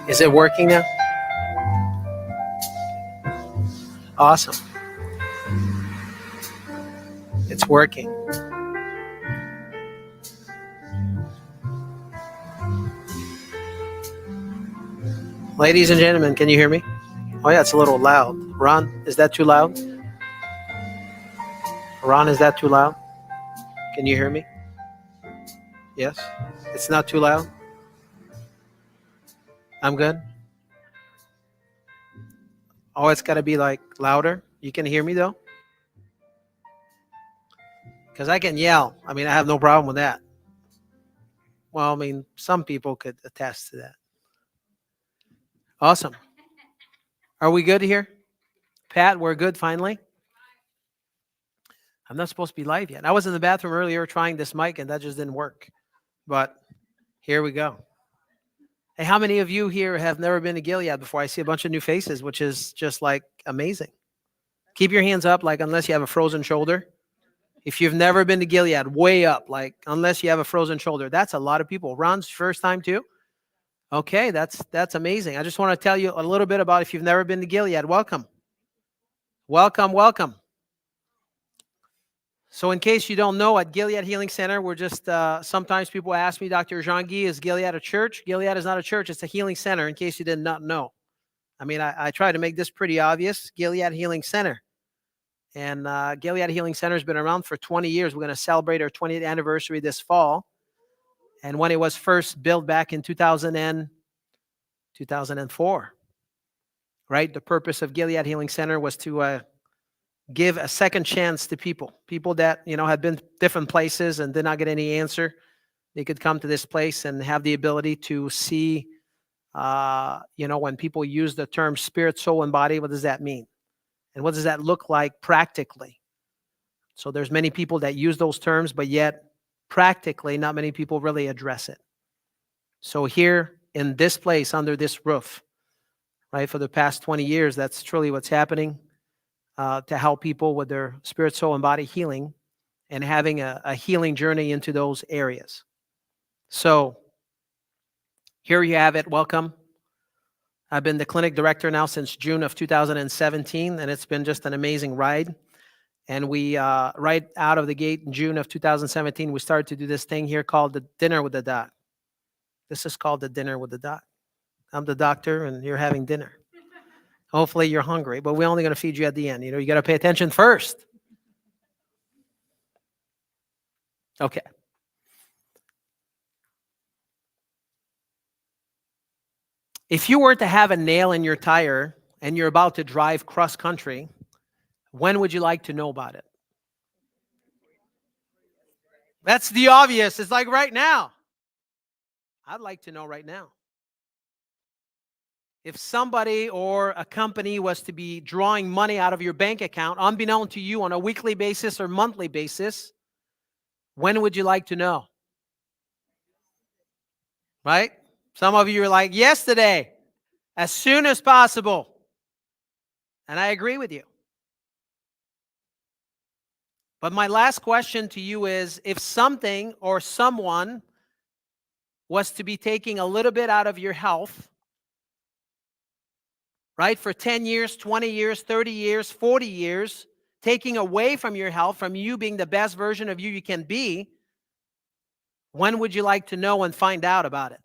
Is it working now? Awesome. It's working. Ladies and gentlemen, can you hear me? Oh yeah, it's a little loud. Ron, is that too loud? Ron, is that too loud? Can you hear me? Yes? It's not too loud? I'm good? Oh, it's got to be like louder? You can hear me though? Because I can yell. I mean, I have no problem with that. Well, I mean, some people could attest to that. Awesome. Are we good here? Pat, we're good finally? I'm not supposed to be live yet. I was in the bathroom earlier trying this mic and that just didn't work. But here we go. Hey, how many of you here have never been to Gilead before? I see a bunch of new faces, which is just like amazing. Keep your hands up, like unless you have a frozen shoulder. If you've never been to Gilead, way up, like unless you have a frozen shoulder. That's a lot of people. Ron's first time too? Okay, that's amazing. I just want to tell you a little bit about if you've never been to Gilead. Welcome. Welcome, welcome. So in case you don't know, at Gilead Healing Center, we're just, sometimes people ask me, Dr. Jean-Guy, is Gilead a church? Gilead is not a church. It's a healing center, in case you did not know. I mean, I try to make this pretty obvious. Gilead Healing Center. And Gilead Healing Center has been around for 20 years. We're going to celebrate our 20th anniversary this fall. And when it was first built back in 2004, right? The purpose of Gilead Healing Center was to give a second chance to people that, had been different places and did not get any answer. They could come to this place and have the ability to see, when people use the term spirit, soul, and body, what does that mean? And what does that look like practically? So there's many people that use those terms, but yet practically not many people really address it. So here in this place, under this roof, right, for the past 20 years, that's truly what's happening. To help people with their spirit, soul, and body healing and having a healing journey into those areas. So here you have it. Welcome. I've been the clinic director now since June of 2017, and it's been just an amazing ride. And we, right out of the gate in June of 2017, we started to do this thing here called the Dinner with the Doc. This is called the Dinner with the Doc. I'm the doctor, and you're having dinner. Hopefully you're hungry, but we're only going to feed you at the end. You got to pay attention first. Okay. If you were to have a nail in your tire and you're about to drive cross country, when would you like to know about it? That's the obvious. It's like right now. I'd like to know right now. If somebody or a company was to be drawing money out of your bank account, unbeknown to you on a weekly basis or monthly basis, when would you like to know? Right? Some of you are like, yesterday, as soon as possible. And I agree with you. But my last question to you is, if something or someone was to be taking a little bit out of your health, right, for 10 years, 20 years, 30 years, 40 years, taking away from your health, from you being the best version of you can be, when would you like to know and find out about it?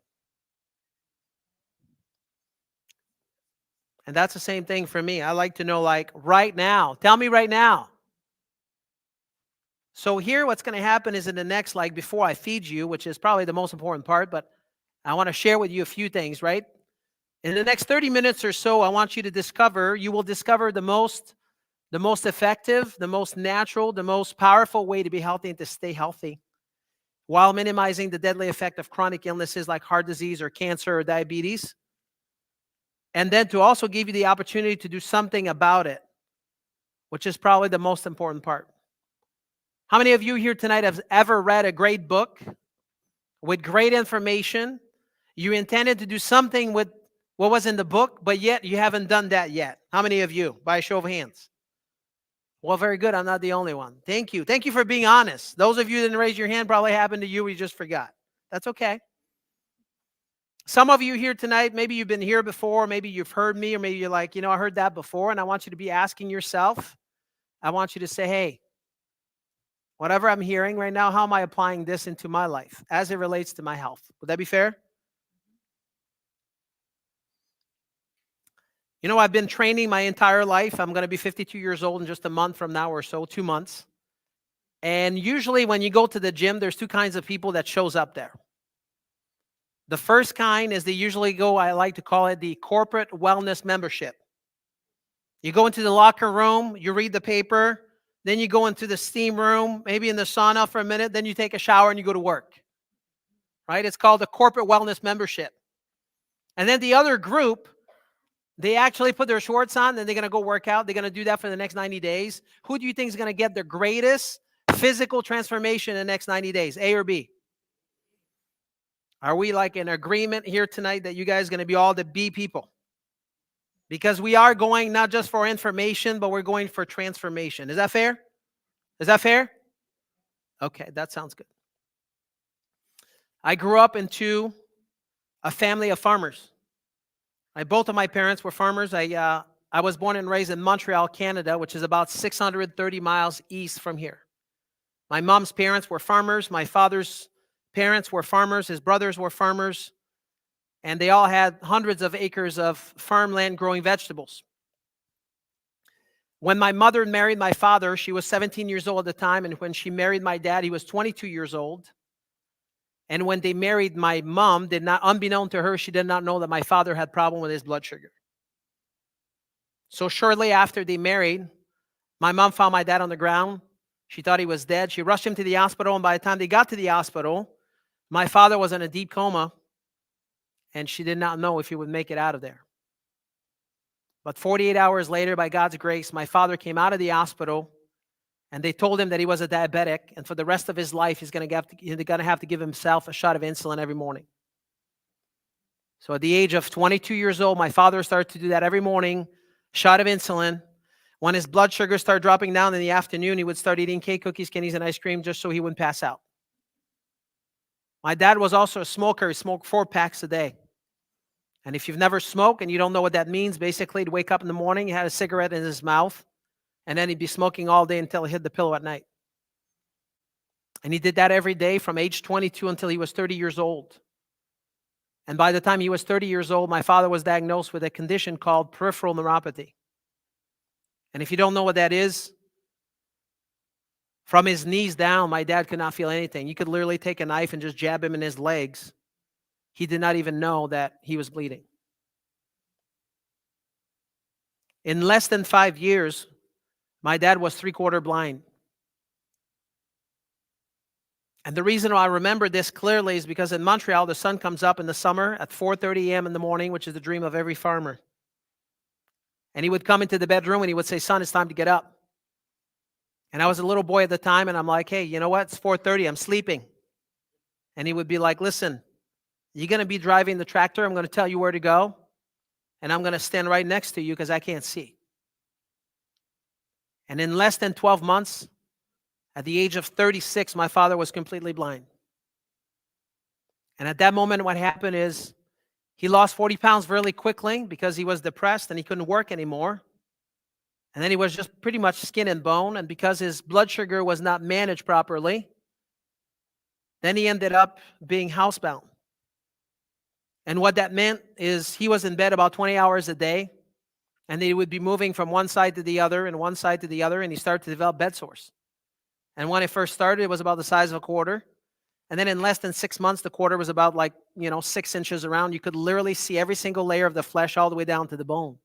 And that's the same thing for me. I like to know, like, right now. Tell me right now. So here what's going to happen is in the next, like, before I feed you, which is probably the most important part, but I want to share with you a few things, right? In the next 30 minutes or so, I want you will discover the most effective, the most natural, the most powerful way to be healthy and to stay healthy while minimizing the deadly effect of chronic illnesses like heart disease or cancer or diabetes. And then to also give you the opportunity to do something about it, which is probably the most important part. How many of you here tonight have ever read a great book with great information? You intended to do something with what was in the book, but yet you haven't done that yet. How many of you? By a show of hands. Well, very good. I'm not the only one. Thank you. Thank you for being honest. Those of you that didn't raise your hand, probably happened to you. We just forgot. That's okay. Some of you here tonight, maybe you've been here before, maybe you've heard me, or maybe you're like, I heard that before, and I want you to be asking yourself, I want you to say, hey, whatever I'm hearing right now, how am I applying this into my life as it relates to my health? Would that be fair? I've been training my entire life. I'm going to be 52 years old in just a month from now or so, 2 months. And usually when you go to the gym, there's two kinds of people that shows up there. The first kind is they usually go, I like to call it the corporate wellness membership. You go into the locker room, you read the paper, then you go into the steam room, maybe in the sauna for a minute, then you take a shower and you go to work. Right? It's called the corporate wellness membership. And then the other group, they actually put their shorts on, then they're going to go work out. They're going to do that for the next 90 days. Who do you think is going to get the greatest physical transformation in the next 90 days, A or B? Are we like in agreement here tonight that you guys are going to be all the B people? Because we are going not just for information, but we're going for transformation. Is that fair? Is that fair? Okay, that sounds good. I grew up into a family of farmers. Both of my parents were farmers. I was born and raised in Montreal, Canada, which is about 630 miles east from here. My mom's parents were farmers. My father's parents were farmers. His brothers were farmers. And they all had hundreds of acres of farmland growing vegetables. When my mother married my father, she was 17 years old at the time. And when she married my dad, he was 22 years old. And when they married my mom, unbeknown to her, she did not know that my father had a problem with his blood sugar. So shortly after they married, my mom found my dad on the ground. She thought he was dead. She rushed him to the hospital. And by the time they got to the hospital, my father was in a deep coma. And she did not know if he would make it out of there. But 48 hours later, by God's grace, my father came out of the hospital. And they told him that he was a diabetic, and for the rest of his life, he's going to have to give himself a shot of insulin every morning. So at the age of 22 years old, my father started to do that every morning, shot of insulin. When his blood sugar started dropping down in the afternoon, he would start eating cake, cookies, candies, and ice cream just so he wouldn't pass out. My dad was also a smoker. He smoked 4 packs a day. And if you've never smoked and you don't know what that means, basically, to wake up in the morning, he had a cigarette in his mouth. And then he'd be smoking all day until he hit the pillow at night. And he did that every day from age 22 until he was 30 years old. And by the time he was 30 years old, my father was diagnosed with a condition called peripheral neuropathy. And if you don't know what that is, from his knees down, my dad could not feel anything. You could literally take a knife and just jab him in his legs. He did not even know that he was bleeding. In less than 5 years, my dad was 3/4 blind. And the reason why I remember this clearly is because in Montreal, the sun comes up in the summer at 4:30 a.m. in the morning, which is the dream of every farmer. And he would come into the bedroom and he would say, son, it's time to get up. And I was a little boy at the time, and I'm like, hey, you know what? It's 4:30, I'm sleeping. And he would be like, listen, you're going to be driving the tractor. I'm going to tell you where to go. And I'm going to stand right next to you because I can't see. And in less than 12 months, at the age of 36, my father was completely blind. And at that moment, what happened is he lost 40 pounds really quickly because he was depressed and he couldn't work anymore. And then he was just pretty much skin and bone. And because his blood sugar was not managed properly, then he ended up being housebound. And what that meant is he was in bed about 20 hours a day. And they would be moving from one side to the other and one side to the other, and he started to develop bed sores. And when it first started, it was about the size of a quarter. And then in less than 6 months, the quarter was about 6 inches around. You could literally see every single layer of the flesh all the way down to the bone.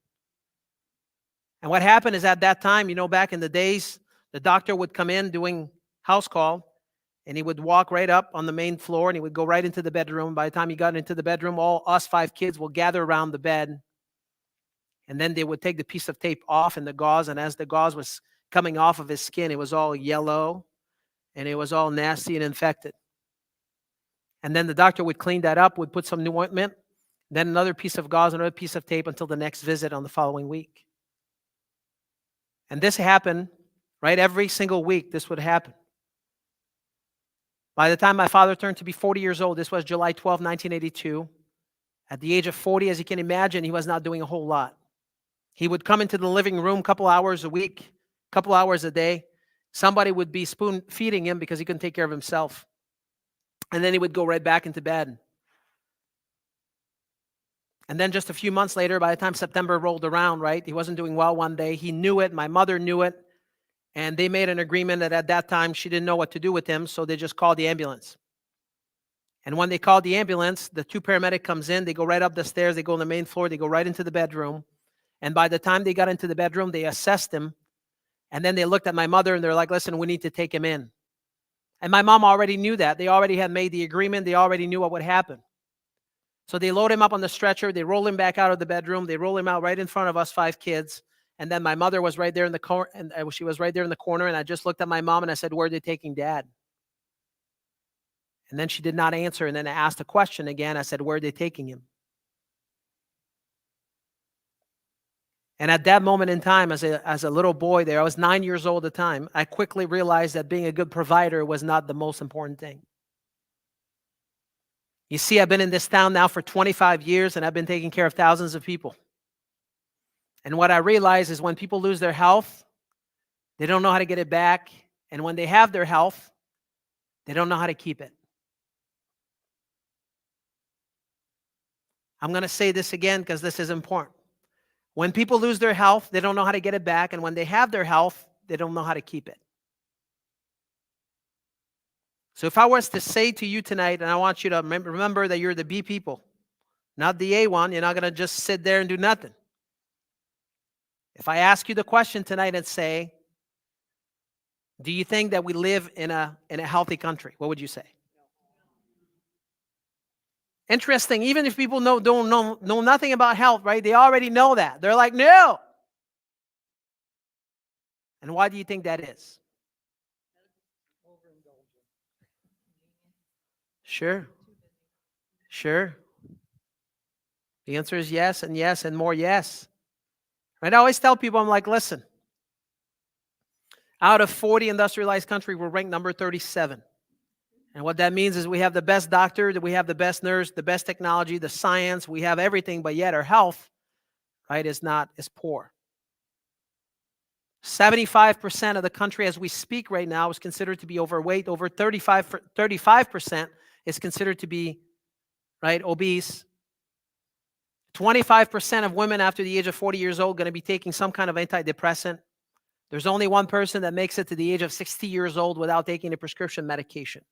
And what happened is at that time, back in the days, the doctor would come in doing house call, and he would walk right up on the main floor, and he would go right into the bedroom. By the time he got into the bedroom, all us 5 kids will gather around the bed. And then they would take the piece of tape off and the gauze. And as the gauze was coming off of his skin, it was all yellow and it was all nasty and infected. And then the doctor would clean that up, would put some new ointment, then another piece of gauze, another piece of tape until the next visit on the following week. And this happened, right? Every single week, this would happen. By the time my father turned to be 40 years old, this was July 12, 1982. At the age of 40, as you can imagine, he was not doing a whole lot. He would come into the living room a couple hours a week, a couple hours a day. Somebody would be spoon feeding him because he couldn't take care of himself. And then he would go right back into bed. And then just a few months later, by the time September rolled around, right, he wasn't doing well one day. He knew it. My mother knew it. And they made an agreement that at that time she didn't know what to do with him, so they just called the ambulance. And when they called the ambulance, the two paramedics comes in. They go right up the stairs. They go on the main floor. They go right into the bedroom. And by the time they got into the bedroom, they assessed him. And then they looked at my mother and they're like, listen, we need to take him in. And my mom already knew that. They already had made the agreement. They already knew what would happen. So they load him up on the stretcher. They roll him back out of the bedroom. They roll him out right in front of us 5 kids. And then my mother was right there in the corner, and she was right there in the corner. And I just looked at my mom and I said, where are they taking Dad? And then she did not answer. And then I asked a question again. I said, where are they taking him? And at that moment in time, as a little boy there, I was 9 years old at the time, I quickly realized that being a good provider was not the most important thing. You see, I've been in this town now for 25 years, and I've been taking care of thousands of people. And what I realize is when people lose their health, they don't know how to get it back. And when they have their health, they don't know how to keep it. I'm going to say this again because this is important. When people lose their health, they don't know how to get it back. And when they have their health, they don't know how to keep it. So if I was to say to you tonight, and I want you to remember that you're the B people, not the A one, you're not going to just sit there and do nothing. If I ask you the question tonight and say, do you think that we live in a healthy country? What would you say? Interesting. Even if people don't know nothing about health, right? They already know that. They're like, no. And why do you think that is? Sure. Sure. The answer is yes and more yes. Right? I always tell people, I'm like, listen, out of 40 industrialized countries, we're ranked number 37. And what that means is we have the best doctor, that we have the best nurse, the best technology, the science, we have everything, but yet our health, right, is poor. 75% of the country as we speak right now is considered to be overweight. Over 35% is considered to be, right, obese. 25% of women after the age of 40 years old going to be taking some kind of antidepressant. There's only one person that makes it to the age of 60 years old without taking a prescription medication.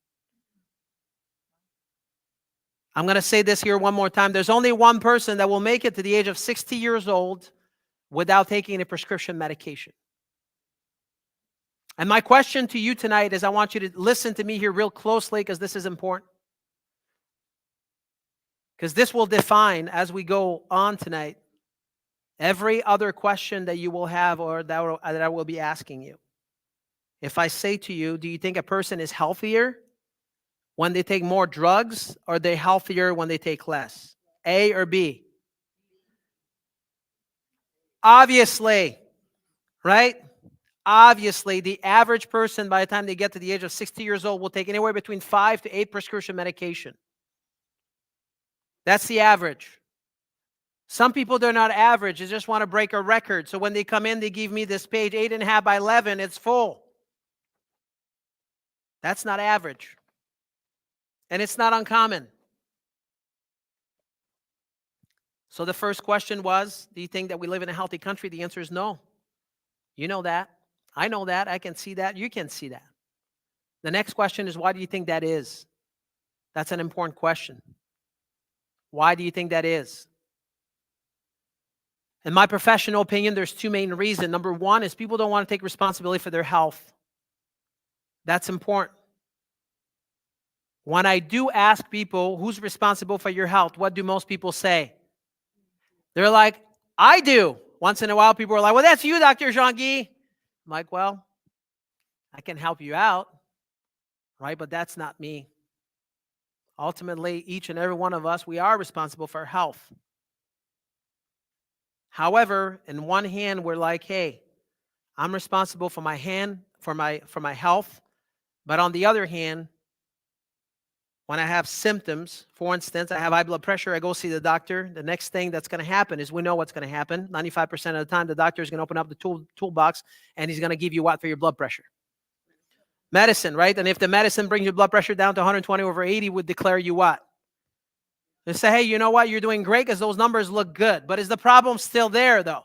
I'm going to say this here one more time. There's only one person that will make it to the age of 60 years old without taking a prescription medication. And my question to you tonight is I want you to listen to me here real closely because this is important. Because this will define, as we go on tonight, every other question that you will have or that I will be asking you. If I say to you, do you think a person is healthier when they take more drugs, or are they healthier when they take less? A or B? Obviously, right? Obviously, the average person by the time they get to the age of 60 years old will take anywhere between 5 to 8 prescription medication. That's the average. Some people, they're not average. They just want to break a record. So when they come in, they give me this page, 8.5 by 11. It's full. That's not average. And it's not uncommon. So the first question was, do you think that we live in a healthy country? The answer is no. You know that. I know that. I can see that. You can see that. The next question is, why do you think that is? That's an important question. Why do you think that is? In my professional opinion, there's 2 main reasons. Number one is people don't want to take responsibility for their health. That's important. When I do ask people, who's responsible for your health, what do most people say? They're like, I do. Once in a while, people are like, well, that's you, Dr. Jean-Guy. I'm like, well, I can help you out, right? But that's not me. Ultimately, each and every one of us, we are responsible for our health. However, in one hand, we're like, hey, I'm responsible for my health. But on the other hand, When I have symptoms, for instance, I have high blood pressure, I go see the doctor. The next thing that's going to happen is we know what's going to happen. 95% of the time, the doctor is going to open up the toolbox and he's going to give you what for your blood pressure? Medicine, right? And if the medicine brings your blood pressure down to 120/80, would declare you what? They say, hey, you know what? You're doing great because those numbers look good. But is the problem still there, though?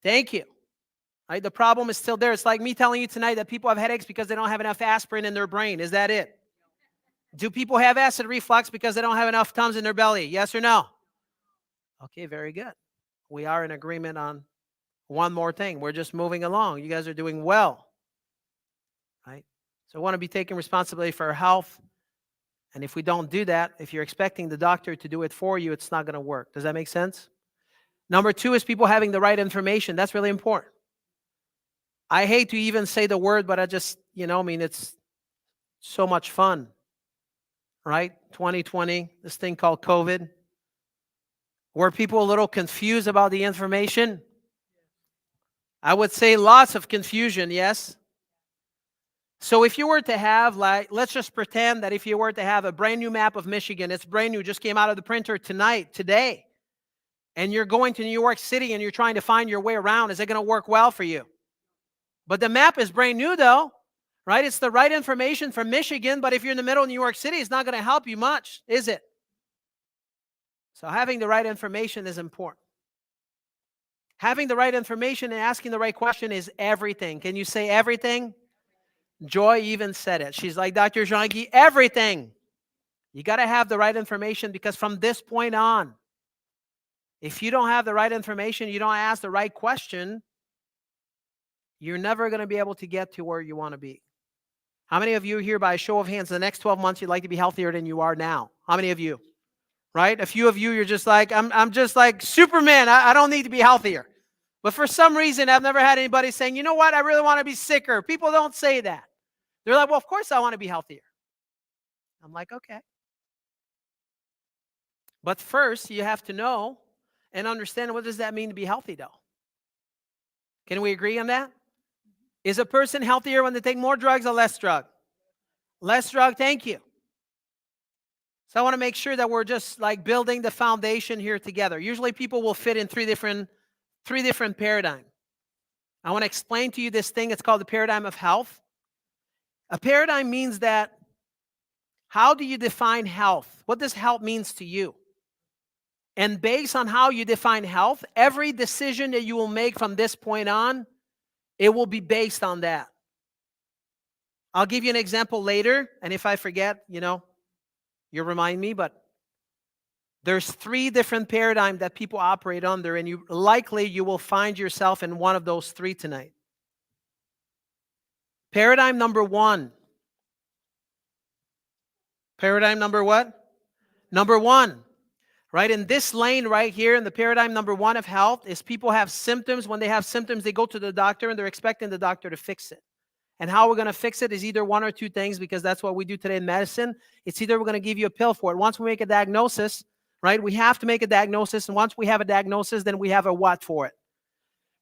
Thank you. Right? The problem is still there. It's like me telling you tonight that people have headaches because they don't have enough aspirin in their brain. Is that it? Do people have acid reflux because they don't have enough Tums in their belly? Yes or no? Okay, very good. We are in agreement on one more thing. We're just moving along. You guys are doing well. Right? So I want to be taking responsibility for our health. And if we don't do that, if you're expecting the doctor to do it for you, it's not going to work. Does that make sense? Number two is people having the right information. That's really important. I hate to even say the word, but I just, it's so much fun, right? 2020, this thing called COVID. Were people a little confused about the information? I would say lots of confusion, yes. So if you were to have, let's just pretend that if you were to have a brand new map of Michigan, it's brand new, just came out of the printer today, and you're going to New York City and you're trying to find your way around, is it going to work well for you? But the map is brand new though, right? It's the right information from Michigan, but if you're in the middle of New York City, it's not going to help you much, is it? So having the right information is important. Having the right information and asking the right question is everything. Can you say everything? Joy even said it. She's like, Dr. Jean-Guy, everything. You got to have the right information because from this point on, if you don't have the right information, you don't ask the right question, you're never going to be able to get to where you want to be. How many of you here, by a show of hands, the next 12 months, you'd like to be healthier than you are now? How many of you? Right? A few of you, you're just like, I'm just like Superman. I don't need to be healthier. But for some reason, I've never had anybody saying, you know what? I really want to be sicker. People don't say that. They're like, well, of course I want to be healthier. I'm like, okay. But first, you have to know and understand, what does that mean to be healthy, though? Can we agree on that? Is a person healthier when they take more drugs or less drug? Less drug, thank you. So I want to make sure that we're just like building the foundation here together. Usually people will fit in three different paradigms. I want to explain to you this thing. It's called the paradigm of health. A paradigm means that, how do you define health? What does health means to you? And based on how you define health, every decision that you will make from this point on, it will be based on that. I'll give you an example later, and if I forget, you'll remind me, but there's three different paradigms that people operate under, and you will find yourself in one of those three tonight. Paradigm number one. Paradigm number what? Number one. Right, in this lane right here, in the paradigm number one of health, is people have symptoms. When they have symptoms, they go to the doctor and they're expecting the doctor to fix it. And how we're going to fix it is either one or two things, because that's what we do today in medicine. It's either we're going to give you a pill for it. Once we make a diagnosis, right, we have to make a diagnosis. And once we have a diagnosis, then we have a what for it.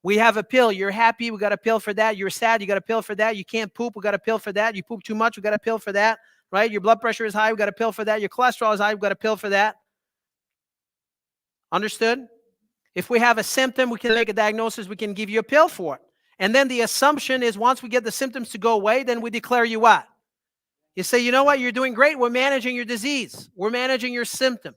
We have a pill. You're happy, we got a pill for that. You're sad, you got a pill for that. You can't poop, we got a pill for that. You poop too much, we got a pill for that. Right? Your blood pressure is high, we got a pill for that. Your cholesterol is high, we got a pill for that. Understood? If we have a symptom, we can make a diagnosis, we can give you a pill for it. And then the assumption is once we get the symptoms to go away, then we declare you what? You say, you know what, you're doing great. We're managing your disease. We're managing your symptom.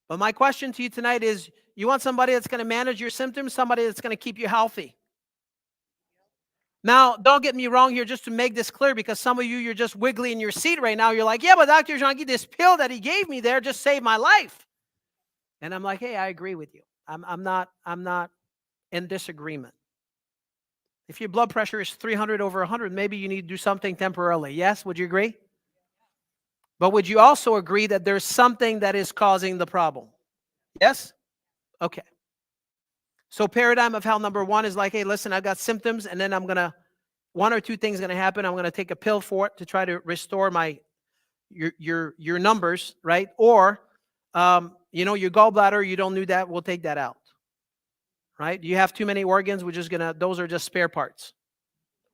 But my question to you tonight is, you want somebody that's going to manage your symptoms, somebody that's going to keep you healthy? Now, don't get me wrong here, just to make this clear, because some of you, you're just wiggly in your seat right now. You're like, yeah, but Dr. Jean-Guy, this pill that he gave me there just saved my life. And I'm like, hey, I agree with you. I'm not in disagreement. If your blood pressure is 300/100, maybe you need to do something temporarily. Yes, would you agree? But would you also agree that there's something that is causing the problem? Yes? Okay. So paradigm of health number one is like, hey, listen, I've got symptoms, and then one or two things going to happen. I'm going to take a pill for it to try to restore your numbers, right? Or, your gallbladder, you don't need that. We'll take that out, right? You have too many organs. Those are just spare parts.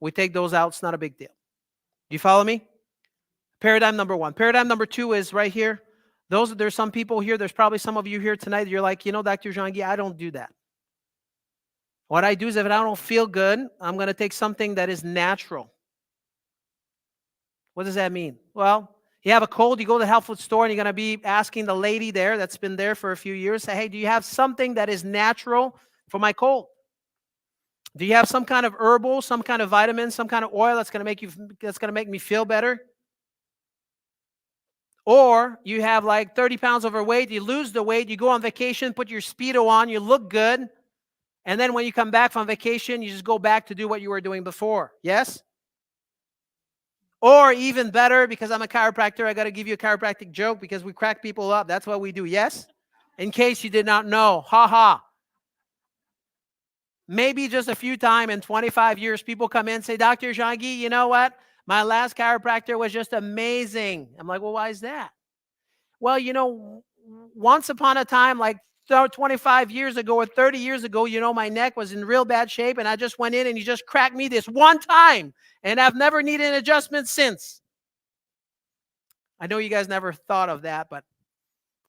We take those out. It's not a big deal. Do you follow me? Paradigm number one. Paradigm number two is right here. There's some people here, there's probably some of you here tonight, you're like, Dr. Jean-Guy, I don't do that. What I do is if I don't feel good, I'm going to take something that is natural. What does that mean? Well, you have a cold, you go to the health food store, and you're going to be asking the lady there that's been there for a few years, say, hey, do you have something that is natural for my cold? Do you have some kind of herbal, some kind of vitamin, some kind of oil that's going to make me feel better? Or you have like 30 pounds overweight, you lose the weight, you go on vacation, put your Speedo on, you look good, and then when you come back from vacation, you just go back to do what you were doing before. Yes? Or even better, because I'm a chiropractor, I got to give you a chiropractic joke because we crack people up. That's what we do. Yes? In case you did not know. Ha ha. Maybe just a few times in 25 years, people come in and say, Dr. Jean-Guy, you know what? My last chiropractor was just amazing. I'm like, well, why is that? Well, once upon a time, like 25 years ago or 30 years ago, my neck was in real bad shape, and I just went in and you just cracked me this one time, and I've never needed an adjustment since. I know you guys never thought of that, but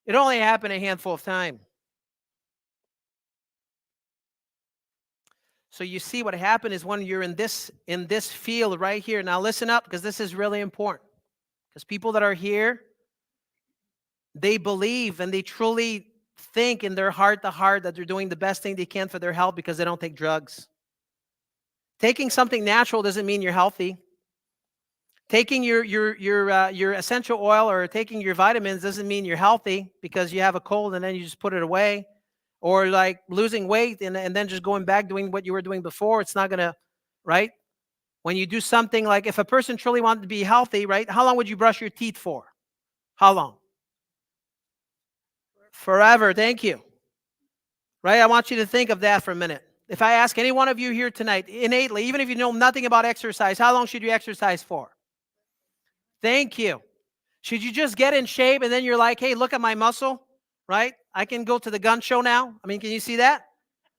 it only happened a handful of times. So you see what happened is when you're in this field right here. Now listen up, because this is really important. Because people that are here, they believe and they truly think in their heart to heart that they're doing the best thing they can for their health because they don't take drugs. Taking something natural doesn't mean you're healthy. Taking your essential oil or taking your vitamins doesn't mean you're healthy because you have a cold and then you just put it away. Or like losing weight and then just going back doing what you were doing before. It's not going to, right? When you do something like if a person truly wanted to be healthy, right? How long would you brush your teeth for? How long? Forever. Thank you. Right? I want you to think of that for a minute. If I ask any one of you here tonight, innately, even if you know nothing about exercise, how long should you exercise for? Thank you. Should you just get in shape and then you're like, hey, look at my muscle, right? I can go to the gun show now. I mean, can you see that?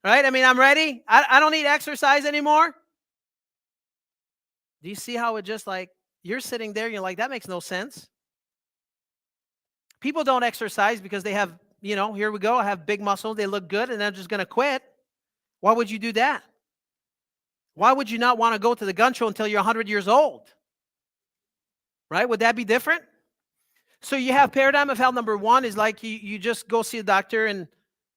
Right? I mean, I'm ready. I don't need exercise anymore. Do you see how it just like, you're sitting there, you're like, that makes no sense. People don't exercise because they have, here we go, I have big muscles, they look good, and they're just going to quit. Why would you do that? Why would you not want to go to the gun show until you're 100 years old? Right? Would that be different? So you have paradigm of health number one is like you just go see a doctor and,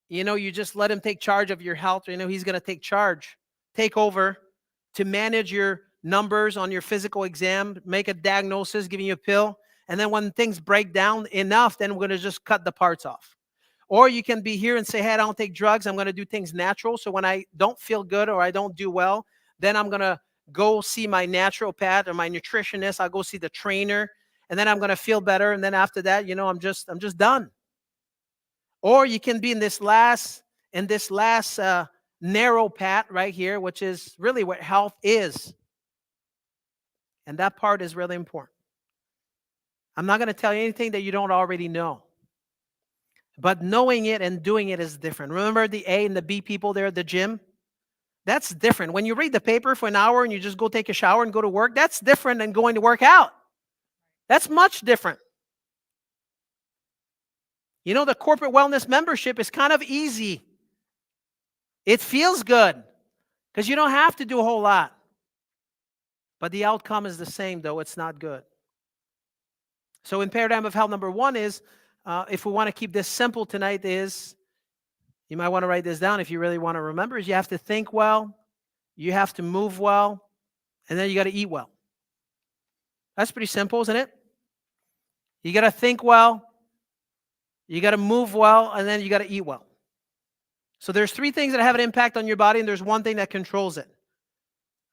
you just let him take charge of your health. He's going to take over to manage your numbers on your physical exam, make a diagnosis, giving you a pill. And then when things break down enough, then we're going to just cut the parts off. Or you can be here and say, hey, I don't take drugs. I'm going to do things natural. So when I don't feel good or I don't do well, then I'm going to go see my naturopath or my nutritionist. I'll go see the trainer, and then I'm going to feel better. And then after that, I'm just done. Or you can be in this last narrow path right here, which is really what health is. And that part is really important. I'm not going to tell you anything that you don't already know. But knowing it and doing it is different. Remember the A and the B people there at the gym? That's different. When you read the paper for an hour and you just go take a shower and go to work, that's different than going to work out. That's much different. The corporate wellness membership is kind of easy. It feels good because you don't have to do a whole lot. But the outcome is the same, though. It's not good. So in paradigm of health number one is, if we want to keep this simple tonight is, you might want to write this down if you really want to remember, is you have to think well, you have to move well, and then you got to eat well. That's pretty simple, isn't it? You got to think well, you got to move well, and then you got to eat well. So there's three things that have an impact on your body, and there's one thing that controls it.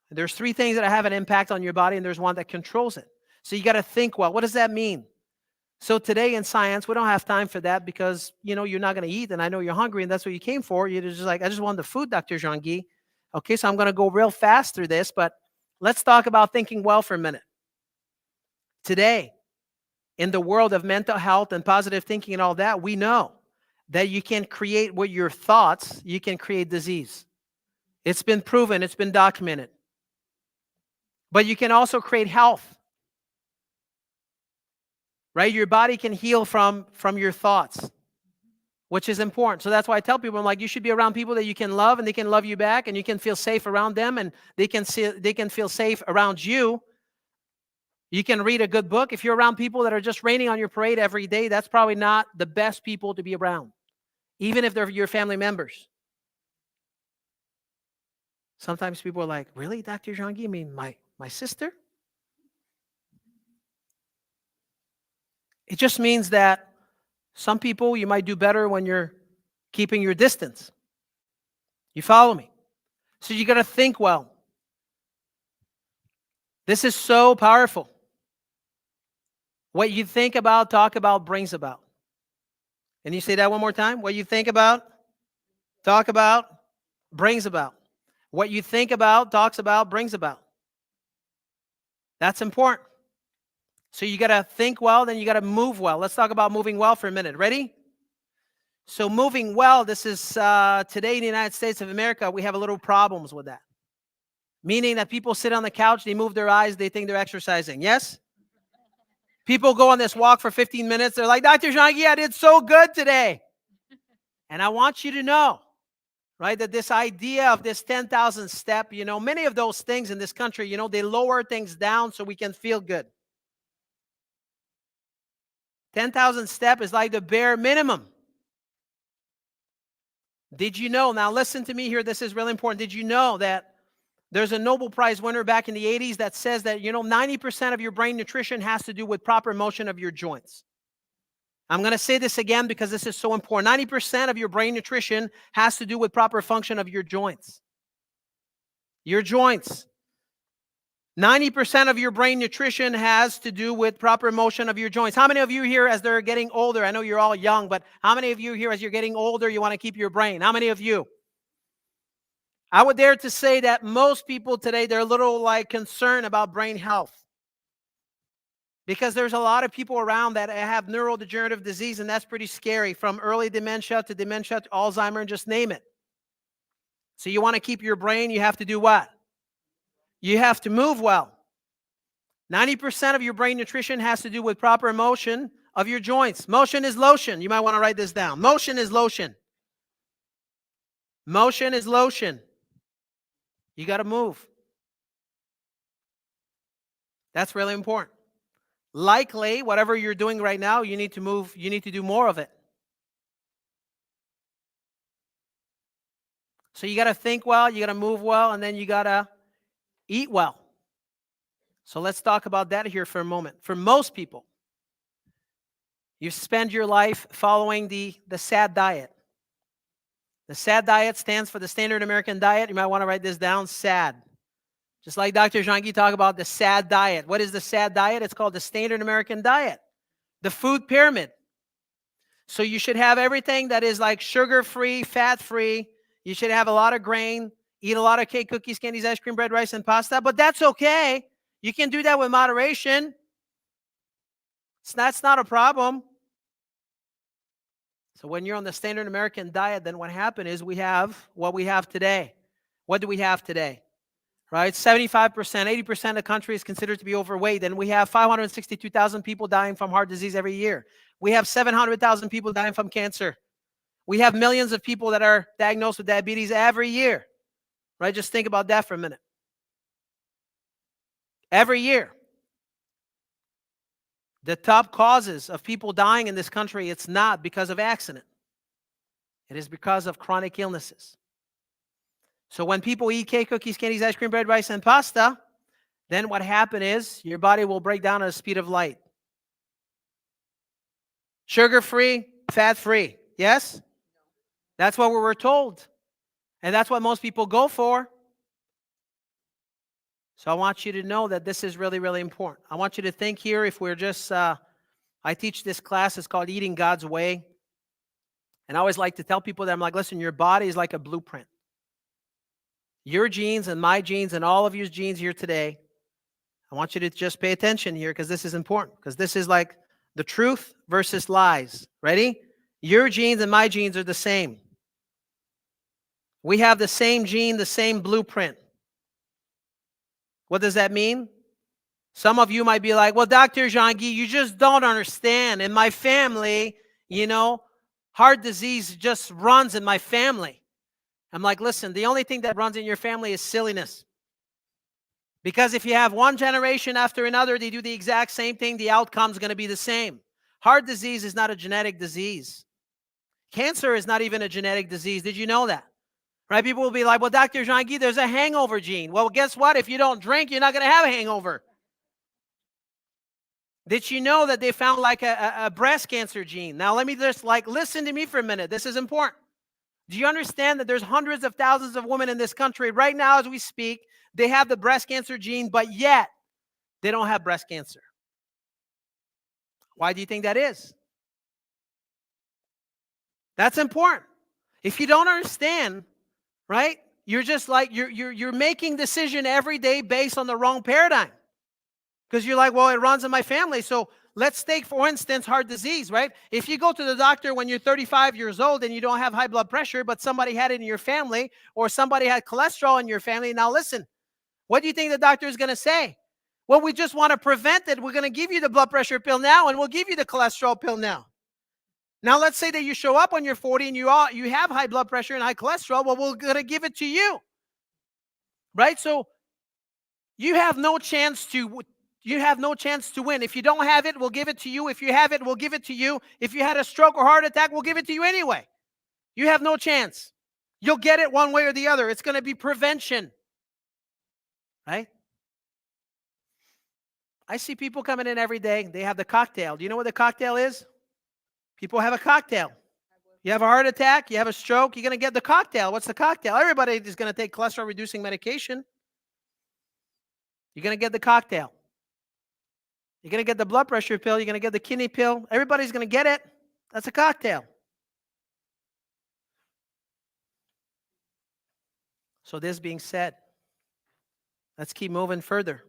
There's three things that have an impact on your body, and there's one that controls it. So you got to think well. What does that mean? So today in science, we don't have time for that because, you're not going to eat, and I know you're hungry, and that's what you came for. You're just like, I just want the food, Dr. Jean-Guy. Okay, so I'm going to go real fast through this, but let's talk about thinking well for a minute. Today, in the world of mental health and positive thinking and all that, we know that you can create with your thoughts, you can create disease. It's been proven, it's been documented. But you can also create health. right? Your body can heal from your thoughts, which is important. So that's why I tell people, I'm like, you should be around people that you can love and they can love you back and you can feel safe around them and they can feel safe around you. You can read a good book. If you're around people that are just raining on your parade every day, that's probably not the best people to be around, even if they're your family members. Sometimes people are like, really, Dr. Jean-Guy? You mean my sister? It just means that some people you might do better when you're keeping your distance. You follow me? So you got to think well. This is so powerful. What you think about, talk about, brings about. Can you say that one more time? What you think about, talk about, brings about. What you think about, talks about, brings about. That's important. So you got to think well, then you got to move well. Let's talk about moving well for a minute. Ready? So moving well, this is today in the United States of America, we have a little problems with that. Meaning that people sit on the couch, they move their eyes, they think they're exercising. Yes? People go on this walk for 15 minutes. They're like, Dr. Jean-Guy, I did so good today. And I want you to know, right, that this idea of this 10,000 step, many of those things in this country, they lower things down so we can feel good. 10,000 step is like the bare minimum. Did you know, now listen to me here, this is really important. Did you know that there's a Nobel Prize winner back in the 80s that says that, 90% of your brain nutrition has to do with proper motion of your joints. I'm going to say this again because this is so important. 90% of your brain nutrition has to do with proper function of your joints. Your joints. 90% of your brain nutrition has to do with proper motion of your joints. How many of you here, as they're getting older, I know you're all young, but how many of you here, as you're getting older, you want to keep your brain? How many of you? I would dare to say that most people today, they're a little concerned about brain health. Because there's a lot of people around that have neurodegenerative disease, and that's pretty scary, from early dementia to Alzheimer, and just name it. So you want to keep your brain, you have to do what? You have to move well. 90% of your brain nutrition has to do with proper motion of your joints. Motion is lotion. You might want to write this down. Motion is lotion. Motion is lotion. You got to move. That's really important. Likely, whatever you're doing right now, you need to move, you need to do more of it. So you got to think well, you got to move well, and then you got to eat well. So let's talk about that here for a moment. For most people, you spend your life following the SAD diet. The SAD diet stands for the Standard American Diet. You might want to write this down, SAD. Just like Dr. Jean-Guy talked about the SAD diet. What is the SAD diet? It's called the Standard American Diet. The food pyramid. So you should have everything that is like sugar-free, fat-free. You should have a lot of grain, eat a lot of cake, cookies, candies, ice cream, bread, rice, and pasta. But that's okay. You can do that with moderation. That's not a problem. So when you're on the Standard American Diet, then what happened is we have what we have today. What do we have today? Right? 75%, 80% of the country is considered to be overweight. And we have 562,000 people dying from heart disease every year. We have 700,000 people dying from cancer. We have millions of people that are diagnosed with diabetes every year. Right? Just think about that for a minute. Every year. The top causes of people dying in this country, it's not because of accident. It is because of chronic illnesses. So when people eat cake, cookies, candies, ice cream, bread, rice, and pasta, then what happens is your body will break down at the speed of light. Sugar-free, fat-free. Yes? That's what we were told. And that's what most people go for. So I want you to know that this is really, really important. I want you to think here, if we're just, I teach this class, it's called Eating God's Way. And I always like to tell people that I'm like, listen, your body is like a blueprint. Your genes and my genes and all of your genes here today, I want you to just pay attention here because this is important. Because this is like the truth versus lies. Ready? Your genes and my genes are the same. We have the same gene, the same blueprint. What does that mean? Some of you might be like, well, Dr. Jean-Guy, you just don't understand. In my family, heart disease just runs in my family. I'm like, listen, the only thing that runs in your family is silliness. Because if you have one generation after another, they do the exact same thing, the outcome's going to be the same. Heart disease is not a genetic disease. Cancer is not even a genetic disease. Did you know that? Right? People will be like, well, Dr. Jean-Guy, there's a hangover gene. Well, guess what? If you don't drink, you're not going to have a hangover. Did you know that they found like a breast cancer gene? Now, let me just listen to me for a minute. This is important. Do you understand that there's hundreds of thousands of women in this country right now as we speak, they have the breast cancer gene, but yet they don't have breast cancer? Why do you think that is? That's important. If you don't understand, right, you're just like, you're making decision every day based on the wrong paradigm. Because you're like, well, it runs in my family. So let's take, for instance, heart disease, right? If you go to the doctor when you're 35 years old and you don't have high blood pressure, but somebody had it in your family or somebody had cholesterol in your family. Now listen, what do you think the doctor is going to say? Well, we just want to prevent it. We're going to give you the blood pressure pill now and we'll give you the cholesterol pill now. Now, let's say that you show up when you're 40 and you have high blood pressure and high cholesterol. Well, we're going to give it to you, right? So you have no chance to win. If you don't have it, we'll give it to you. If you have it, we'll give it to you. If you had a stroke or heart attack, we'll give it to you anyway. You have no chance. You'll get it one way or the other. It's going to be prevention, right? I see people coming in every day. They have the cocktail. Do you know what the cocktail is? People have a cocktail. You have a heart attack, you have a stroke, you're going to get the cocktail. What's the cocktail? Everybody is going to take cholesterol-reducing medication. You're going to get the cocktail. You're going to get the blood pressure pill. You're going to get the kidney pill. Everybody's going to get it. That's a cocktail. So this being said, let's keep moving further.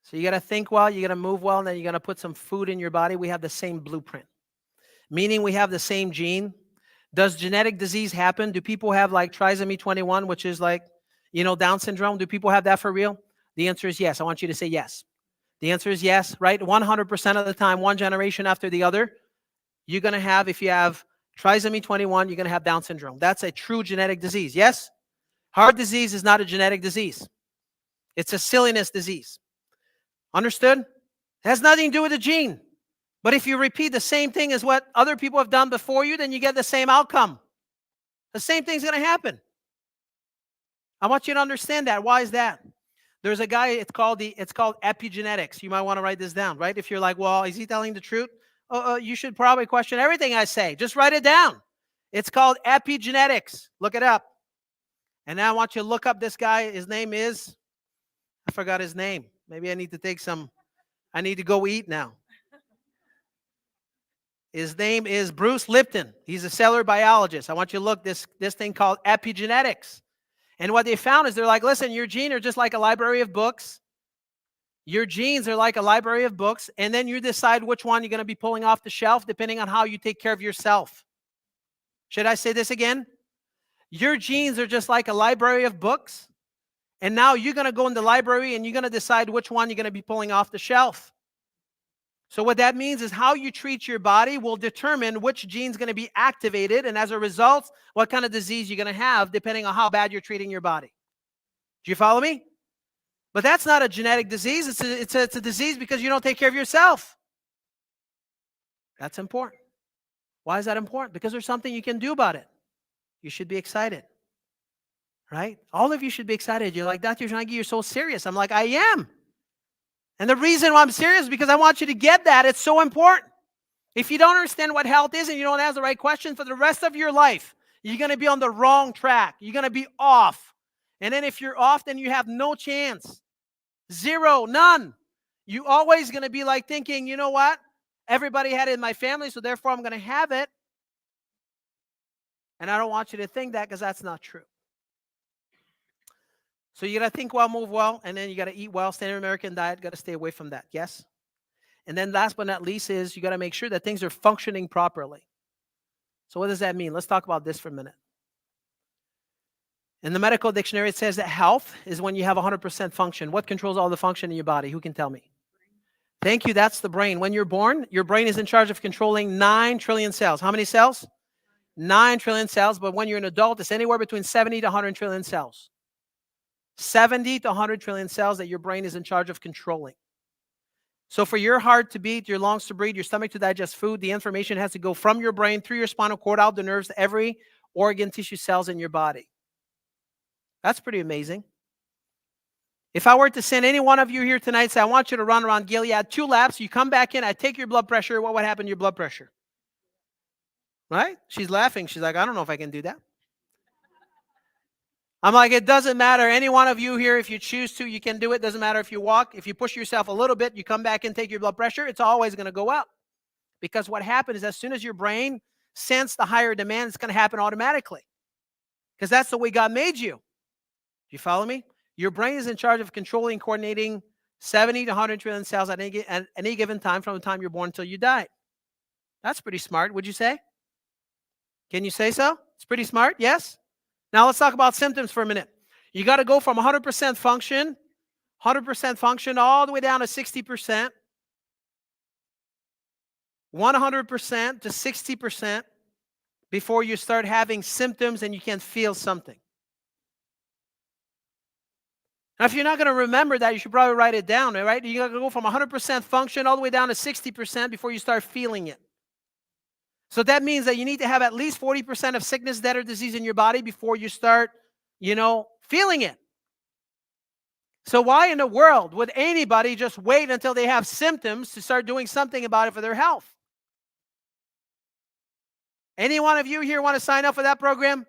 So you got to think well, you got to move well, and then you got to put some food in your body. We have the same blueprint, meaning we have the same gene. Does genetic disease happen? Do people have like trisomy 21, which is like, Down syndrome? Do people have that for real? The answer is yes. I want you to say yes. The answer is yes, right? 100% of the time, one generation after the other, you're going to have, if you have trisomy 21, you're going to have Down syndrome. That's a true genetic disease, yes? Heart disease is not a genetic disease. It's a silliness disease. Understood? It has nothing to do with the gene. But if you repeat the same thing as what other people have done before you, then you get the same outcome. The same thing's going to happen. I want you to understand that. Why is that? There's a guy, it's called epigenetics. You might want to write this down, right? If you're like, well, is he telling the truth? You should probably question everything I say. Just write it down. It's called epigenetics. Look it up. And now I want you to look up this guy. His name is, I forgot his name. Maybe I need to go eat now. His name is Bruce Lipton. He's a cellular biologist. I want you to look this thing called epigenetics. And what they found is they're like, listen, your genes are just like a library of books. Your genes are like a library of books. And then you decide which one you're going to be pulling off the shelf depending on how you take care of yourself. Should I say this again? Your genes are just like a library of books. And now you're going to go in the library and you're going to decide which one you're going to be pulling off the shelf. So what that means is how you treat your body will determine which gene is going to be activated. And as a result, what kind of disease you're going to have depending on how bad you're treating your body. Do you follow me? But that's not a genetic disease. It's a disease because you don't take care of yourself. That's important. Why is that important? Because there's something you can do about it. You should be excited. Right? All of you should be excited. You're like, Dr. Jean-Guy, you're so serious. I'm like, I am. And the reason why I'm serious is because I want you to get that. It's so important. If you don't understand what health is and you don't ask the right questions for the rest of your life, you're going to be on the wrong track. You're going to be off. And then if you're off, then you have no chance. Zero, none. You're always going to be like thinking, you know what? Everybody had it in my family, so therefore I'm going to have it. And I don't want you to think that because that's not true. So you got to think well, move well, and then you got to eat well, standard American diet, got to stay away from that, yes? And then last but not least is you got to make sure that things are functioning properly. So what does that mean? Let's talk about this for a minute. In the medical dictionary, it says that health is when you have 100% function. What controls all the function in your body? Who can tell me? Thank you. That's the brain. When you're born, your brain is in charge of controlling 9 trillion cells. How many cells? 9 trillion cells. But when you're an adult, it's anywhere between 70 to 100 trillion cells. 70 to 100 trillion cells that your brain is in charge of controlling. So for your heart to beat, your lungs to breathe, your stomach to digest food, the information has to go from your brain through your spinal cord, out the nerves, to every organ, tissue, cells in your body. That's pretty amazing. If I were to send any one of you here tonight, say, I want you to run around Gilead 2 laps, you come back in, I take your blood pressure, what would happen to your blood pressure? Right? She's laughing. She's like, I don't know if I can do that. I'm like, it doesn't matter. Any one of you here, if you choose to, you can do it. Doesn't matter if you walk. If you push yourself a little bit, you come back and take your blood pressure, it's always going to go up. Because what happens is as soon as your brain senses the higher demand, it's going to happen automatically. Because that's the way God made you. Do you follow me? Your brain is in charge of controlling, coordinating 70 to 100 trillion cells at any given time from the time you're born until you die. That's pretty smart, would you say? Can you say so? It's pretty smart, yes? Now let's talk about symptoms for a minute. You got to go from 100% function all the way down to 60%, 100% to 60% before you start having symptoms and you can feel something. Now, if you're not going to remember that, you should probably write it down, right? You got to go from 100% function all the way down to 60% before you start feeling it. So that means that you need to have at least 40% of sickness, death, or disease in your body before you start, feeling it. So why in the world would anybody just wait until they have symptoms to start doing something about it for their health? Any one of you here want to sign up for that program?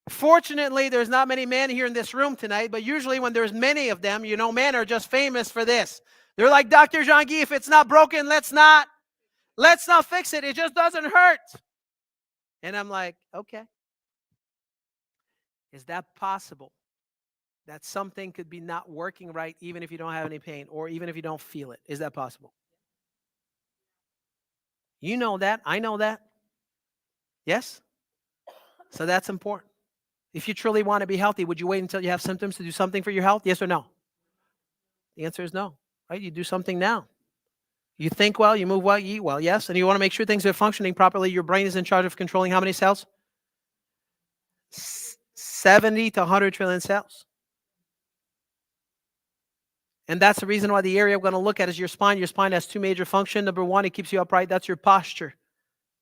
Fortunately, there's not many men here in this room tonight, but usually when there's many of them, men are just famous for this. They're like, Dr. Jean-Guy, if it's not broken, let's not fix it. It just doesn't hurt. And I'm like, okay. Is that possible? That something could be not working right even if you don't have any pain or even if you don't feel it. Is that possible? You know that. I know that. Yes? So that's important. If you truly want to be healthy, would you wait until you have symptoms to do something for your health? Yes or no? The answer is no, right? You do something now. You think well, you move well, you eat well, yes? And you want to make sure things are functioning properly. Your brain is in charge of controlling how many cells? 70 to 100 trillion cells. And that's the reason why the area we're going to look at is your spine. Your spine has 2 major functions. Number 1, it keeps you upright. That's your posture.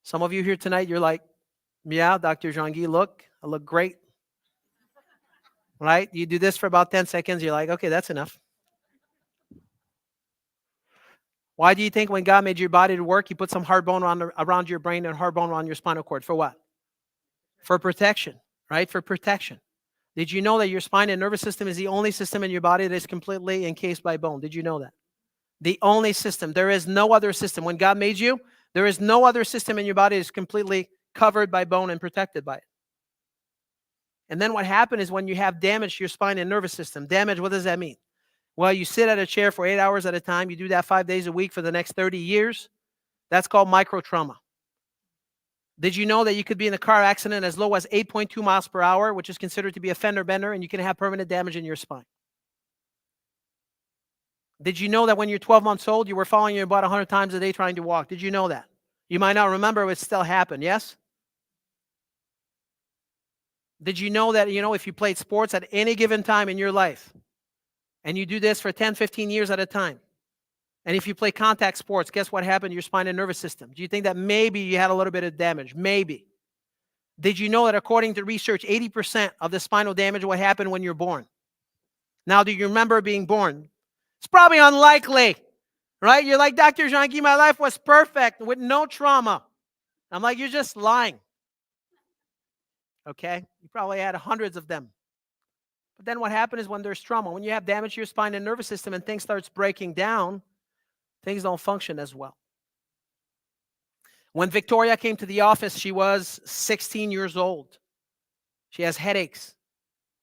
Some of you here tonight, you're like, yeah, Dr. Jean-Guy, look, I look great. Right? You do this for about 10 seconds. You're like, okay, that's enough. Why do you think when God made your body to work, he put some hard bone around your brain and hard bone around your spinal cord? For what? For protection, right? For protection. Did you know that your spine and nervous system is the only system in your body that is completely encased by bone? Did you know that? The only system. There is no other system. When God made you, there is no other system in your body that is completely covered by bone and protected by it. And then what happened is when you have damage to your spine and nervous system, damage, what does that mean? Well, you sit at a chair for 8 hours at a time. You do that 5 days a week for the next 30 years. That's called microtrauma. Did you know that you could be in a car accident as low as 8.2 miles per hour, which is considered to be a fender bender, and you can have permanent damage in your spine? Did you know that when you're 12 months old, you were falling your butt 100 times a day trying to walk? Did you know that? You might not remember, but it still happened, yes? Did you know that, if you played sports at any given time in your life, and you do this for 10, 15 years at a time, and if you play contact sports, guess what happened to your spine and nervous system? Do you think that maybe you had a little bit of damage? Maybe. Did you know that according to research, 80% of the spinal damage will happen when you're born? Now, do you remember being born? It's probably unlikely, right? You're like, Dr. Jean-Guy, my life was perfect with no trauma. I'm like, you're just lying. Okay? You probably had hundreds of them. But then what happens is when there's trauma, when you have damage to your spine and nervous system and things starts breaking down, things don't function as well. When Victoria came to the office, she was 16 years old. She has headaches,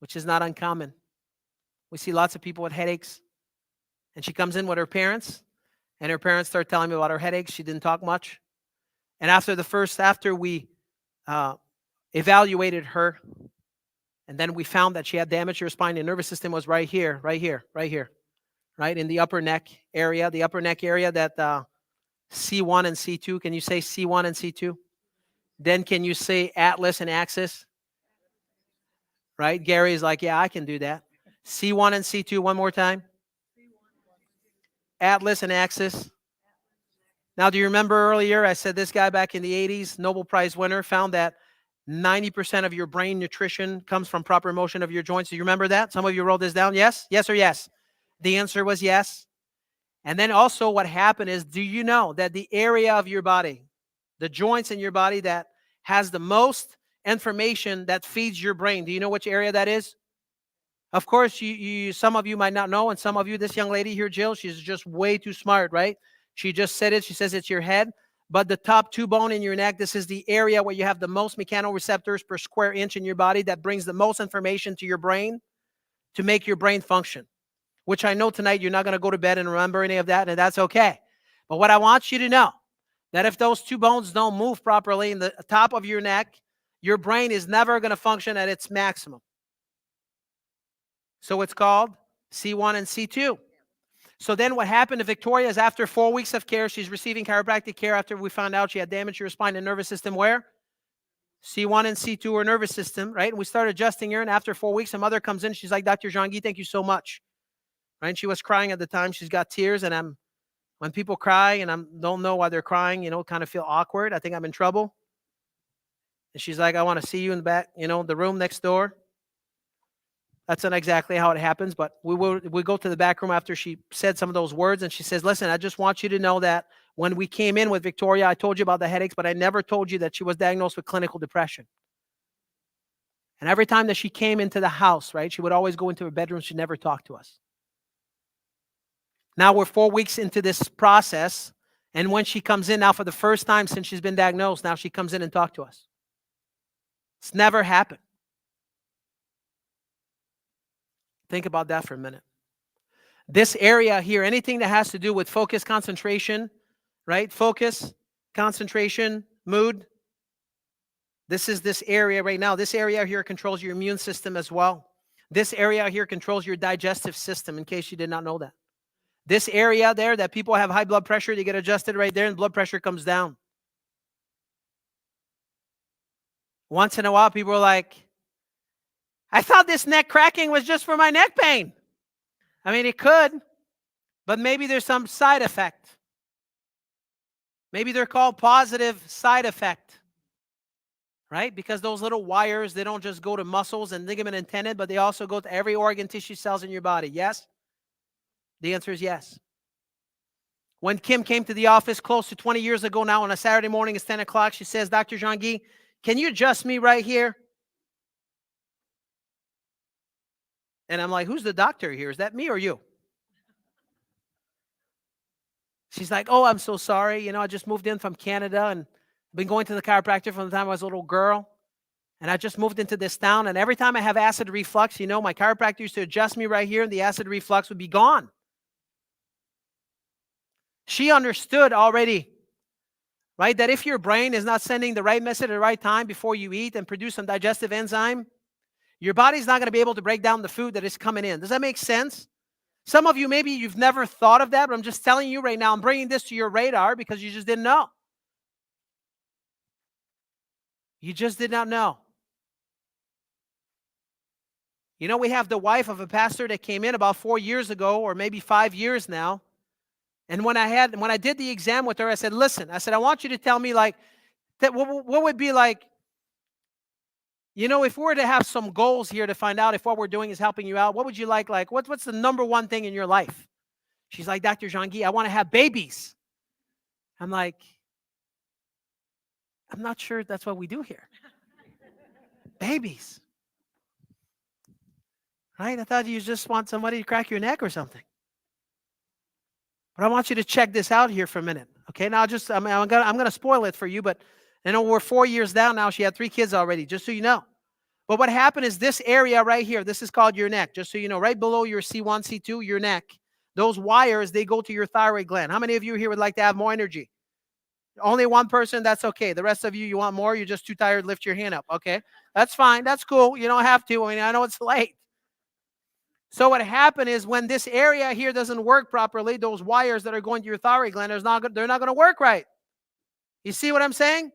which is not uncommon. We see lots of people with headaches. And she comes in with her parents, and her parents start telling me about her headaches. She didn't talk much. And after we evaluated her, And then we found that she had damage to her spine. The nervous system was right here, right here, right here, right in the upper neck area, that C1 and C2. Can you say C1 and C2? Then can you say atlas and axis? Right? Gary's like, yeah, I can do that. C1 and C2 one more time. Atlas and axis. Now, do you remember earlier I said this guy back in the 80s, Nobel Prize winner, found that 90% of your brain nutrition comes from proper motion of your joints. Do you remember that? Some of you wrote this down. Yes? Yes or yes? The answer was yes. And then also what happened is, do you know that the area of your body, the joints in your body that has the most information that feeds your brain, do you know which area that is? Of course, some of you might not know, and some of you, this young lady here, Jill, she's just way too smart, right? She just said it. She says it's your head. But the top two bone in your neck, this is the area where you have the most mechanoreceptors per square inch in your body that brings the most information to your brain to make your brain function, which I know tonight you're not going to go to bed and remember any of that, and that's okay. But what I want you to know, that if those two bones don't move properly in the top of your neck, your brain is never going to function at its maximum. So it's called C1 and C2. So then what happened to Victoria is after 4 weeks of care, she's receiving chiropractic care after we found out she had damage to her spine and nervous system where? C1 and C2, her nervous system, right? And we started adjusting her, and after 4 weeks, her mother comes in. She's like, Dr. Jean-Guy, thank you so much. Right? And she was crying at the time. She's got tears, and when people cry and I don't know why they're crying, kind of feel awkward. I think I'm in trouble. And she's like, I want to see you in the back, the room next door. That's not exactly how it happens, but we go to the back room after she said some of those words, and she says, listen, I just want you to know that when we came in with Victoria, I told you about the headaches, but I never told you that she was diagnosed with clinical depression. And every time that she came into the house, right, she would always go into her bedroom. She never talked to us. Now we're 4 weeks into this process, and when she comes in now for the first time since she's been diagnosed, now she comes in and talks to us. It's never happened. Think about that for a minute. This area here, anything that has to do with focus, concentration, right? Focus, concentration, mood. This is this area right now. This area here controls your immune system as well. This area here controls your digestive system, in case you did not know that. This area there that people have high blood pressure, they get adjusted right there and blood pressure comes down. Once in a while, people are like, I thought this neck cracking was just for my neck pain. I mean, it could, but maybe there's some side effect. Maybe they're called positive side effect, right? Because those little wires, they don't just go to muscles and ligament and tendon, but they also go to every organ, tissue, cells in your body. Yes? The answer is yes. When Kim came to the office close to 20 years ago now on a Saturday morning, it's 10 o'clock, she says, Dr. Jean-Guy, can you adjust me right here? And I'm like, who's the doctor here? Is that me or you? She's like, oh, I'm so sorry. I just moved in from Canada and been going to the chiropractor from the time I was a little girl. And I just moved into this town. And every time I have acid reflux, my chiropractor used to adjust me right here and the acid reflux would be gone. She understood already, right, that if your brain is not sending the right message at the right time before you eat and produce some digestive enzyme, your body's not going to be able to break down the food that is coming in. Does that make sense? Some of you, maybe you've never thought of that, but I'm just telling you right now, I'm bringing this to your radar because you just didn't know. You just did not know. We have the wife of a pastor that came in about 4 years ago, or maybe 5 years now. And when I did the exam with her, I said, listen, I want you to tell me what would be like, if we were to have some goals here to find out if what we're doing is helping you out, what would you like? Like, what's the number one thing in your life? She's like, Dr. Jean-Guy, I want to have babies. I'm like, I'm not sure that's what we do here. Babies. Right? I thought you just want somebody to crack your neck or something. But I want you to check this out here for a minute. Okay, now I'm gonna spoil it for you, but we're 4 years down now. She had 3 kids already, just so you know. But what happened is this area right here, this is called your neck, just so you know, right below your C1, C2, your neck. Those wires, they go to your thyroid gland. How many of you here would like to have more energy? Only one person, that's okay. The rest of you, you want more, you're just too tired, lift your hand up. Okay, that's fine. That's cool. You don't have to. I mean, I know it's late. So what happened is when this area here doesn't work properly, those wires that are going to your thyroid gland, they're not going to work right. You see what I'm saying?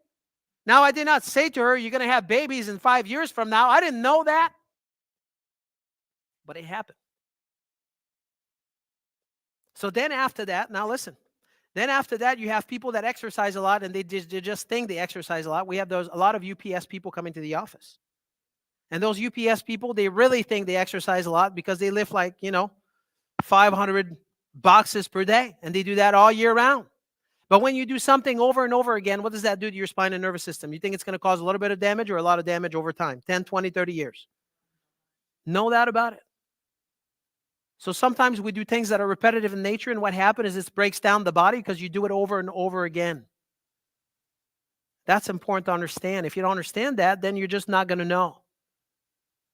Now, I did not say to her, you're going to have babies in 5 years from now. I didn't know that. But it happened. So then after that, now listen. Then after that, you have people that exercise a lot and they just think they exercise a lot. We have a lot of UPS people coming to the office. And those UPS people, they really think they exercise a lot because they lift 500 boxes per day. And they do that all year round. But when you do something over and over again, what does that do to your spine and nervous system? You think it's going to cause a little bit of damage or a lot of damage over time? 10, 20, 30 years. No doubt about it. So sometimes we do things that are repetitive in nature, and what happens is it breaks down the body because you do it over and over again. That's important to understand. If you don't understand that, then you're just not going to know.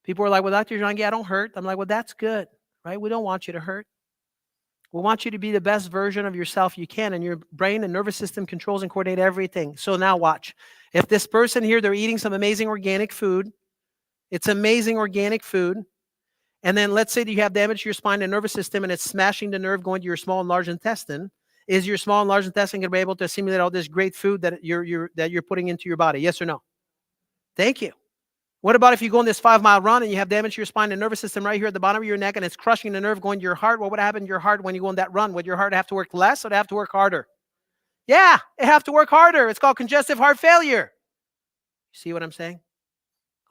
People are like, well, Dr. Jean, I don't hurt. I'm like, well, that's good, right? We don't want you to hurt. We want you to be the best version of yourself you can, and your brain and nervous system controls and coordinate everything. So now watch. If this person here, they're eating some amazing organic food, it's amazing organic food, and then let's say that you have damage to your spine and nervous system and it's smashing the nerve going to your small and large intestine. Is your small and large intestine going to be able to assimilate all this great food that you're putting into your body? Yes or no? Thank you. What about if you go on this 5-mile run and you have damage to your spine and nervous system right here at the bottom of your neck and it's crushing the nerve going to your heart? What would happen to your heart when you go on that run? Would your heart have to work less or have to work harder? Yeah, it have to work harder. It's called congestive heart failure. See what I'm saying?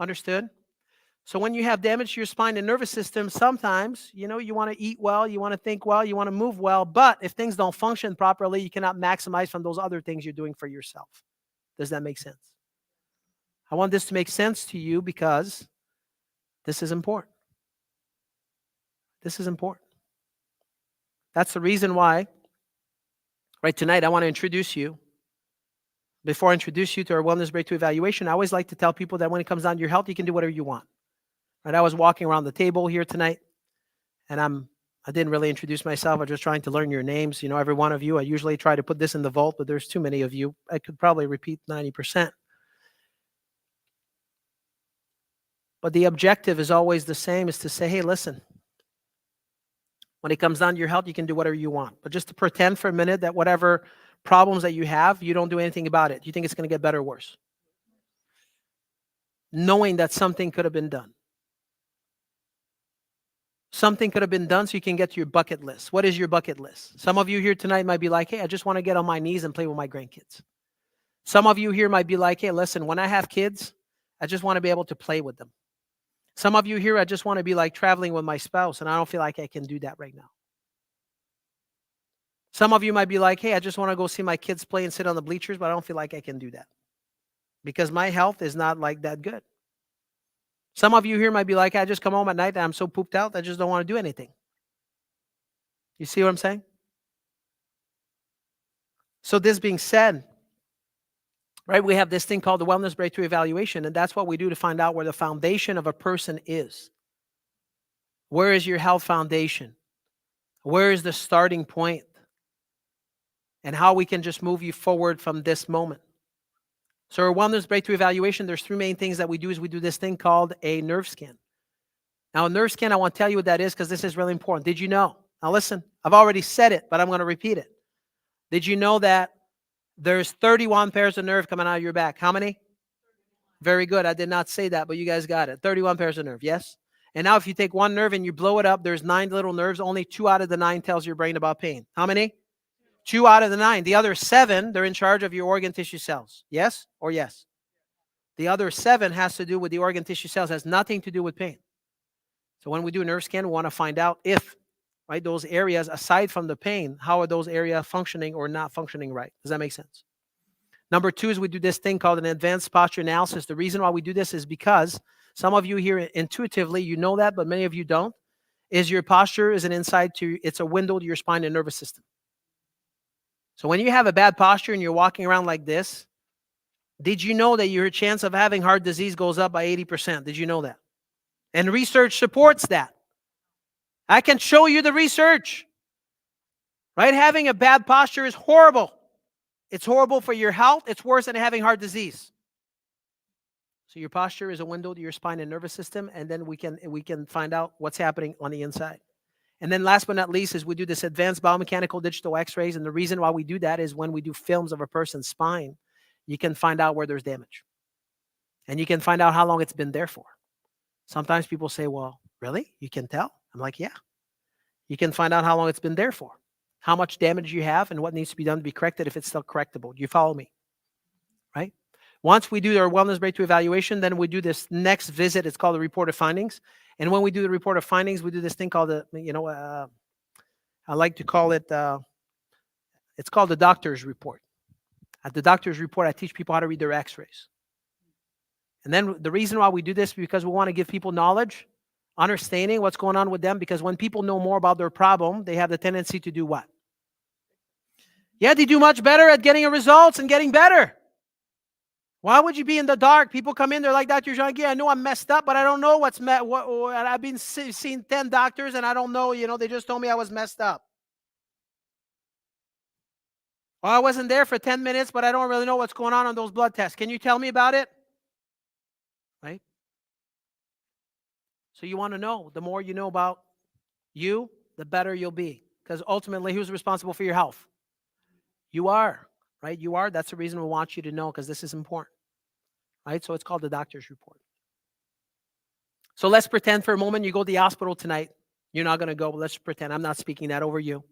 Understood? So when you have damage to your spine and nervous system, sometimes, you want to eat well, you want to think well, you want to move well, but if things don't function properly, you cannot maximize from those other things you're doing for yourself. Does that make sense? I want this to make sense to you because this is important. This is important. That's the reason why, right, tonight I want to introduce you. Before I introduce you to our Wellness Breakthrough Evaluation, I always like to tell people that when it comes down to your health, you can do whatever you want. Right, I was walking around the table here tonight, and I didn't really introduce myself. I was just trying to learn your names. Every one of you. I usually try to put this in the vault, but there's too many of you. I could probably repeat 90%. But the objective is always the same, is to say, hey, listen, when it comes down to your health, you can do whatever you want. But just to pretend for a minute that whatever problems that you have, you don't do anything about it. You think it's going to get better or worse? Knowing that something could have been done. Something could have been done so you can get to your bucket list. What is your bucket list? Some of you here tonight might be like, hey, I just want to get on my knees and play with my grandkids. Some of you here might be like, hey, listen, when I have kids, I just want to be able to play with them. Some of you here, I just want to be like traveling with my spouse, and I don't feel like I can do that right now. Some of you might be like, hey, I just want to go see my kids play and sit on the bleachers, but I don't feel like I can do that because my health is not like that good. Some of you here might be like, I just come home at night and I'm so pooped out, I just don't want to do anything. You see what I'm saying? So this being said, right, we have this thing called the Wellness Breakthrough Evaluation, and that's what we do to find out where the foundation of a person is. Where is your health foundation? Where is the starting point? And how we can just move you forward from this moment. So our Wellness Breakthrough Evaluation, there's 3 main things that we do. Is we do this thing called a nerve scan. Now, a nerve scan, I want to tell you what that is because this is really important. Did you know? Now listen, I've already said it, but I'm going to repeat it. Did you know that there's 31 pairs of nerve coming out of your back? How many? Very good. I did not say that, but you guys got it. 31 pairs of nerve, yes? And now if you take one nerve and you blow it up, there's 9 little nerves. Only 2 out of the 9 tells your brain about pain. How many? 2 out of the 9. The other 7, they're in charge of your organ tissue cells. Yes or yes? The other 7 has to do with the organ tissue cells, has nothing to do with pain. So when we do a nerve scan, we want to find out if, right, those areas, aside from the pain, how are those areas functioning or not functioning right? Does that make sense? Number 2 is we do this thing called an advanced posture analysis. The reason why we do this is because some of you here intuitively, you know that, but many of you don't, is your posture is it's a window to your spine and nervous system. So when you have a bad posture and you're walking around like this, did you know that your chance of having heart disease goes up by 80%? Did you know that? And research supports that. I can show you the research. Right? Having a bad posture is horrible. It's horrible for your health. It's worse than having heart disease. So your posture is a window to your spine and nervous system, and then we can find out what's happening on the inside. And then last but not least is we do this advanced biomechanical digital x-rays. And the reason why we do that is when we do films of a person's spine, you can find out where there's damage. And you can find out how long it's been there for. Sometimes people say, well, really? You can tell? I'm like, yeah. You can find out how long it's been there for, how much damage you have, and what needs to be done to be corrected if it's still correctable. Do you follow me? Right? Once we do our wellness breakthrough evaluation, then we do this next visit. It's called the report of findings. And when we do the report of findings, we do this thing called I like to call it, it's called the doctor's report. At the doctor's report, I teach people how to read their x-rays. And then the reason why we do this is because we want to give people knowledge, understanding what's going on with them, because when people know more about their problem, they have the tendency to do what? Yeah, they do much better at getting results and getting better. Why would you be in the dark? People come in, they're like, Dr. Jean-Guy, I know I'm messed up, but I don't know I've been seeing 10 doctors and I don't know, they just told me I was messed up. Well, I wasn't there for 10 minutes, but I don't really know what's going on those blood tests. Can you tell me about it? Right? So you want to know. The more you know about you, the better you'll be. Because ultimately, who's responsible for your health? You are, right? You are. That's the reason we want you to know, because this is important. Right? So it's called the doctor's report. So let's pretend for a moment you go to the hospital tonight. You're not going to go, but let's pretend. I'm not speaking that over you.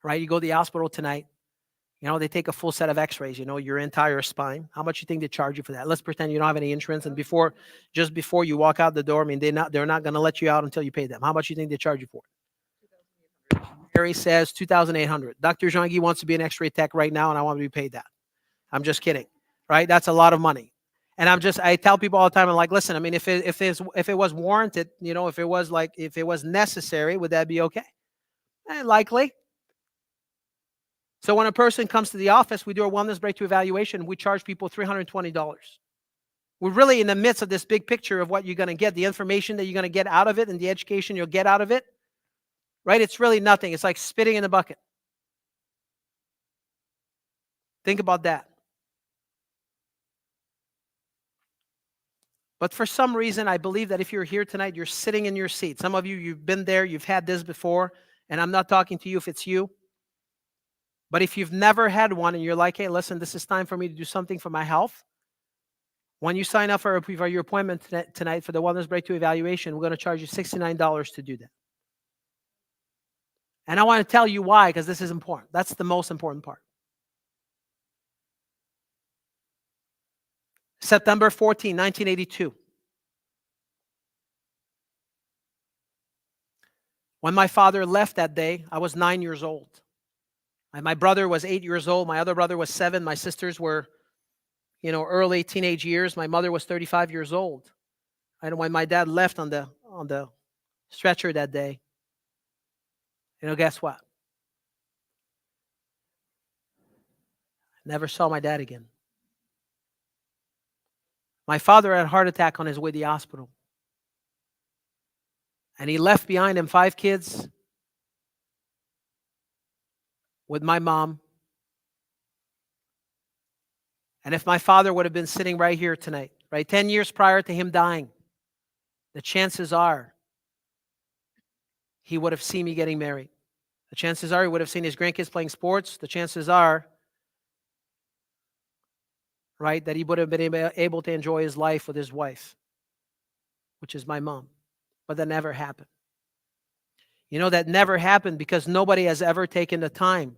Right? You go to the hospital tonight. They take a full set of x-rays, your entire spine. How much you think they charge you for that? Let's pretend you don't have any insurance, and just before you walk out the door, they're not going to let you out until you pay them. How much you think they charge you for it? Harry says $2,800. Dr. Jean-Guy wants to be an x-ray tech right now, and I want to be paid that. I'm just kidding, right? That's a lot of money. And I tell people all the time, I'm like, listen, if it was warranted, if it was necessary, would that be okay? Likely. So when a person comes to the office, we do a wellness breakthrough evaluation. We charge people $320. We're really in the midst of this big picture of what you're going to get, the information that you're going to get out of it, and the education you'll get out of it. Right? It's really nothing. It's like spitting in a bucket. Think about that. But for some reason, I believe that if you're here tonight, you're sitting in your seat. Some of you, you've been there, you've had this before, and I'm not talking to you if it's you. But if you've never had one and you're like, hey, listen, this is time for me to do something for my health. When you sign up for your appointment tonight for the Wellness Breakthrough Evaluation, we're going to charge you $69 to do that. And I want to tell you why, because this is important. That's the most important part. September 14, 1982. When my father left that day, I was 9 years old. And my brother was 8 years old. My other brother was 7. My sisters were, early teenage years. My mother was 35 years old. And when my dad left on the stretcher that day, guess what? Never saw my dad again. My father had a heart attack on his way to the hospital. And he left behind him 5 kids with my mom. And if my father would have been sitting right here tonight, right, 10 years prior to him dying, the chances are he would have seen me getting married. The chances are he would have seen his grandkids playing sports. The chances are, right, that he would have been able to enjoy his life with his wife, which is my mom. But that never happened. That never happened because nobody has ever taken the time,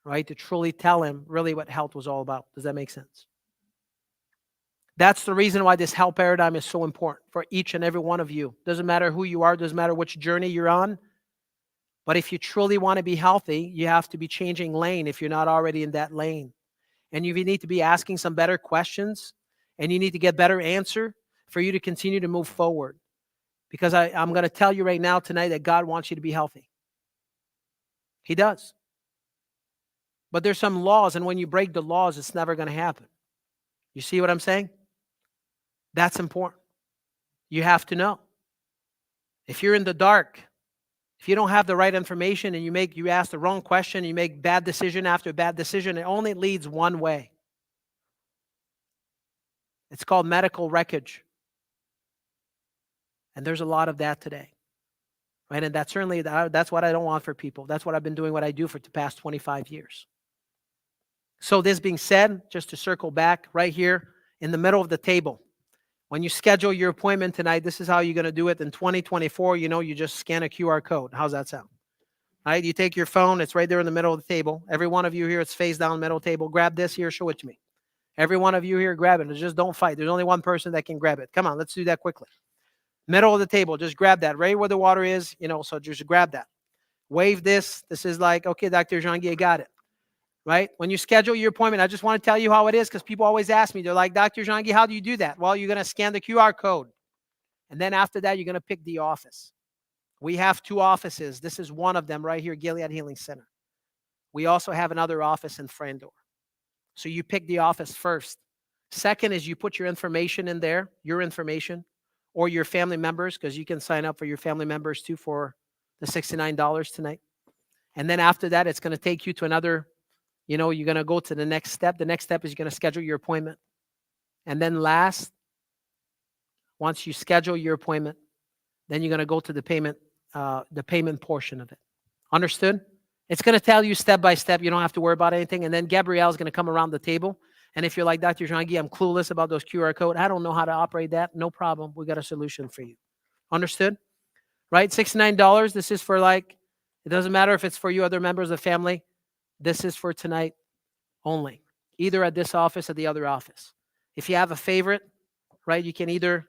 right, to truly tell him really what health was all about. Does that make sense? That's the reason why this health paradigm is so important for each and every one of you. Doesn't matter who you are, doesn't matter which journey you're on. But if you truly want to be healthy, you have to be changing lane if you're not already in that lane. And you need to be asking some better questions, and you need to get better answer for you to continue to move forward. Because I'm going to tell you right now tonight that God wants you to be healthy. He does. But there's some laws, and when you break the laws, it's never going to happen. You see what I'm saying? That's important. You have to know. If you're in the dark, If you don't have the right information and you ask the wrong question, you make bad decision after bad decision, it only leads one way. It's called medical wreckage. And there's a lot of that today. Right? And that's what I don't want for people. That's what I've been doing, what I do for the past 25 years. So this being said, just to circle back right here in the middle of the table, when you schedule your appointment tonight, this is how you're going to do it. In 2024, you just scan a QR code. How's that sound? All right, you take your phone. It's right there in the middle of the table. Every one of you here, it's face down, middle table. Grab this here. Show it to me. Every one of you here, grab it. Just don't fight. There's only one person that can grab it. Come on, let's do that quickly. Middle of the table, just grab that. Right where the water is, so just grab that. Wave this. This is like, okay, Dr. Daigneault, got it. Right? When you schedule your appointment, I just want to tell you how it is because people always ask me, they're like, Dr. Daigneault, how do you do that? Well, you're going to scan the QR code. And then after that, you're going to pick the office. We have 2 offices. This is one of them right here, Gilead Healing Center. We also have another office in Frandor. So you pick the office first. Second is you put your information in there, your information, or your family members, because you can sign up for your family members too for the $69 tonight. And then after that, it's going to take you to another, you're going to go to the next step. The next step is you're going to schedule your appointment. And then last, once you schedule your appointment, then you're going to go to the payment portion of it. Understood? It's going to tell you step by step. You don't have to worry about anything. And then Gabrielle is going to come around the table. And if you're like, Dr. Daigneault, I'm clueless about those QR codes. I don't know how to operate that. No problem. We got a solution for you. Understood? Right? $69. This is for it doesn't matter if it's for you, other members of the family. This is for tonight only. Either at this office or the other office. If you have a favorite, right, you can either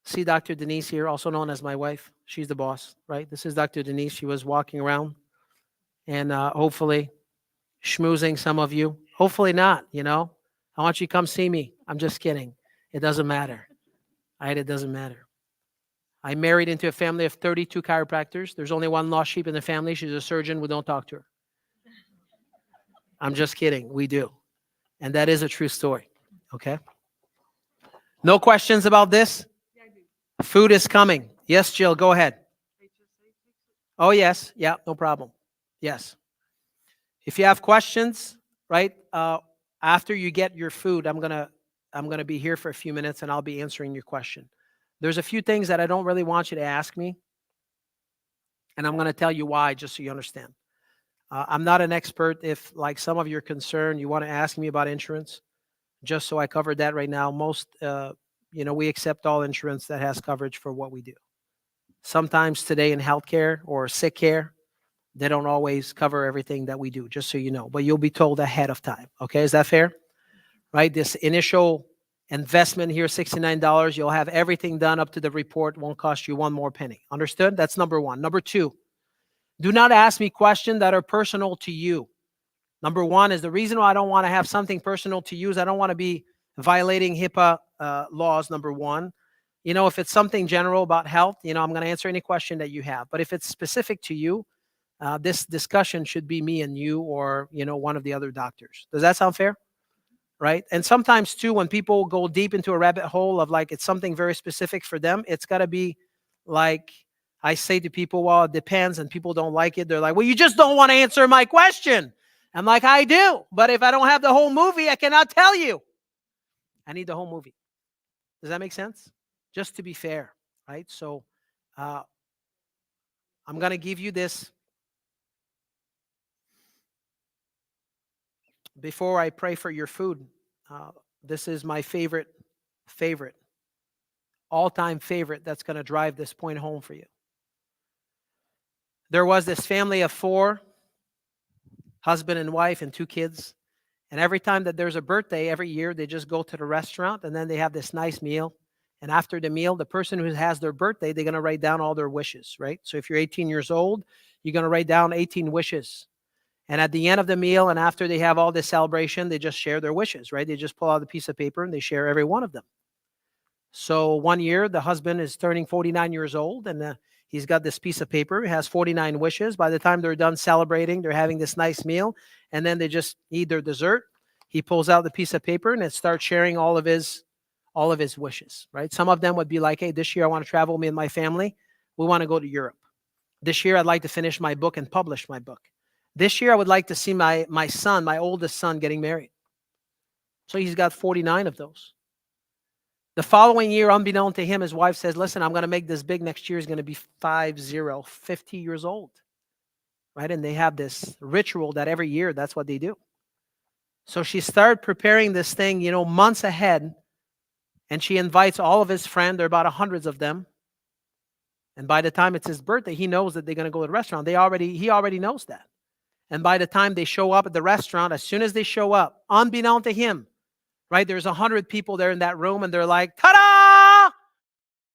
see Dr. Denise here, also known as my wife. She's the boss, right? This is Dr. Denise. She was walking around and hopefully schmoozing some of you. Hopefully not, I want you to come see me. I'm just kidding. It doesn't matter. Right? It doesn't matter. I married into a family of 32 chiropractors. There's only one lost sheep in the family. She's a surgeon. We don't talk to her. I'm just kidding. We do. And that is a true story. Okay? No questions about this? Food is coming. Yes, Jill, go ahead. Oh, yes. Yeah, no problem. Yes. If you have questions, right, after you get your food, I'm gonna be here for a few minutes and I'll be answering your question. There's a few things that I don't really want you to ask me, and I'm gonna tell you why, just so you understand. I'm not an expert. If, like some of you are concerned, you want to ask me about insurance, just so I covered that right now. Most, we accept all insurance that has coverage for what we do. Sometimes today in healthcare or sick care, they don't always cover everything that we do, just so you know. But you'll be told ahead of time. Okay, is that fair? Right? This initial investment here, $69, you'll have everything done up to the report. Won't cost you one more penny. Understood? That's number one. Number two, do not ask me questions that are personal to you. Number one is the reason why I don't want to have something personal to you is I don't want to be violating HIPAA laws, number one. If it's something general about health, I'm going to answer any question that you have. But if it's specific to you, this discussion should be me and you or, one of the other doctors. Does that sound fair? Right? And sometimes, too, when people go deep into a rabbit hole of it's something very specific for them, it's got to be like I say to people, well, it depends, and people don't like it. They're like, well, you just don't want to answer my question. I'm like, I do. But if I don't have the whole movie, I cannot tell you. I need the whole movie. Does that make sense? Just to be fair, right? So I'm going to give you this. Before I pray for your food, this is my favorite, all-time favorite that's going to drive this point home for you. There was this family of 4, husband and wife and 2 kids. And every time that there's a birthday, every year, they just go to the restaurant and then they have this nice meal. And after the meal, the person who has their birthday, they're going to write down all their wishes, right? So if you're 18 years old, you're going to write down 18 wishes. And at the end of the meal and after they have all this celebration, they just share their wishes, right? They just pull out a piece of paper and they share every one of them. So one year, the husband is turning 49 years old and he's got this piece of paper. It has 49 wishes. By the time they're done celebrating, they're having this nice meal. And then they just eat their dessert. He pulls out the piece of paper and it starts sharing all of his wishes, right? Some of them would be like, hey, this year I want to travel, me and my family. We want to go to Europe. This year, I'd like to finish my book and publish my book. This year, I would like to see my son, my oldest son, getting married. So he's got 49 of those. The following year, unbeknown to him, his wife says, listen, I'm going to make this big. Next year is going to be 50 years old. Right? And they have this ritual that every year, that's what they do. So she started preparing this thing, months ahead. And she invites all of his friends. There are about hundreds of them. And by the time it's his birthday, he knows that they're going to go to the restaurant. He already knows that. And by the time they show up at the restaurant, as soon as they show up, unbeknown to him, right, there's 100 people there in that room, and they're like, ta-da!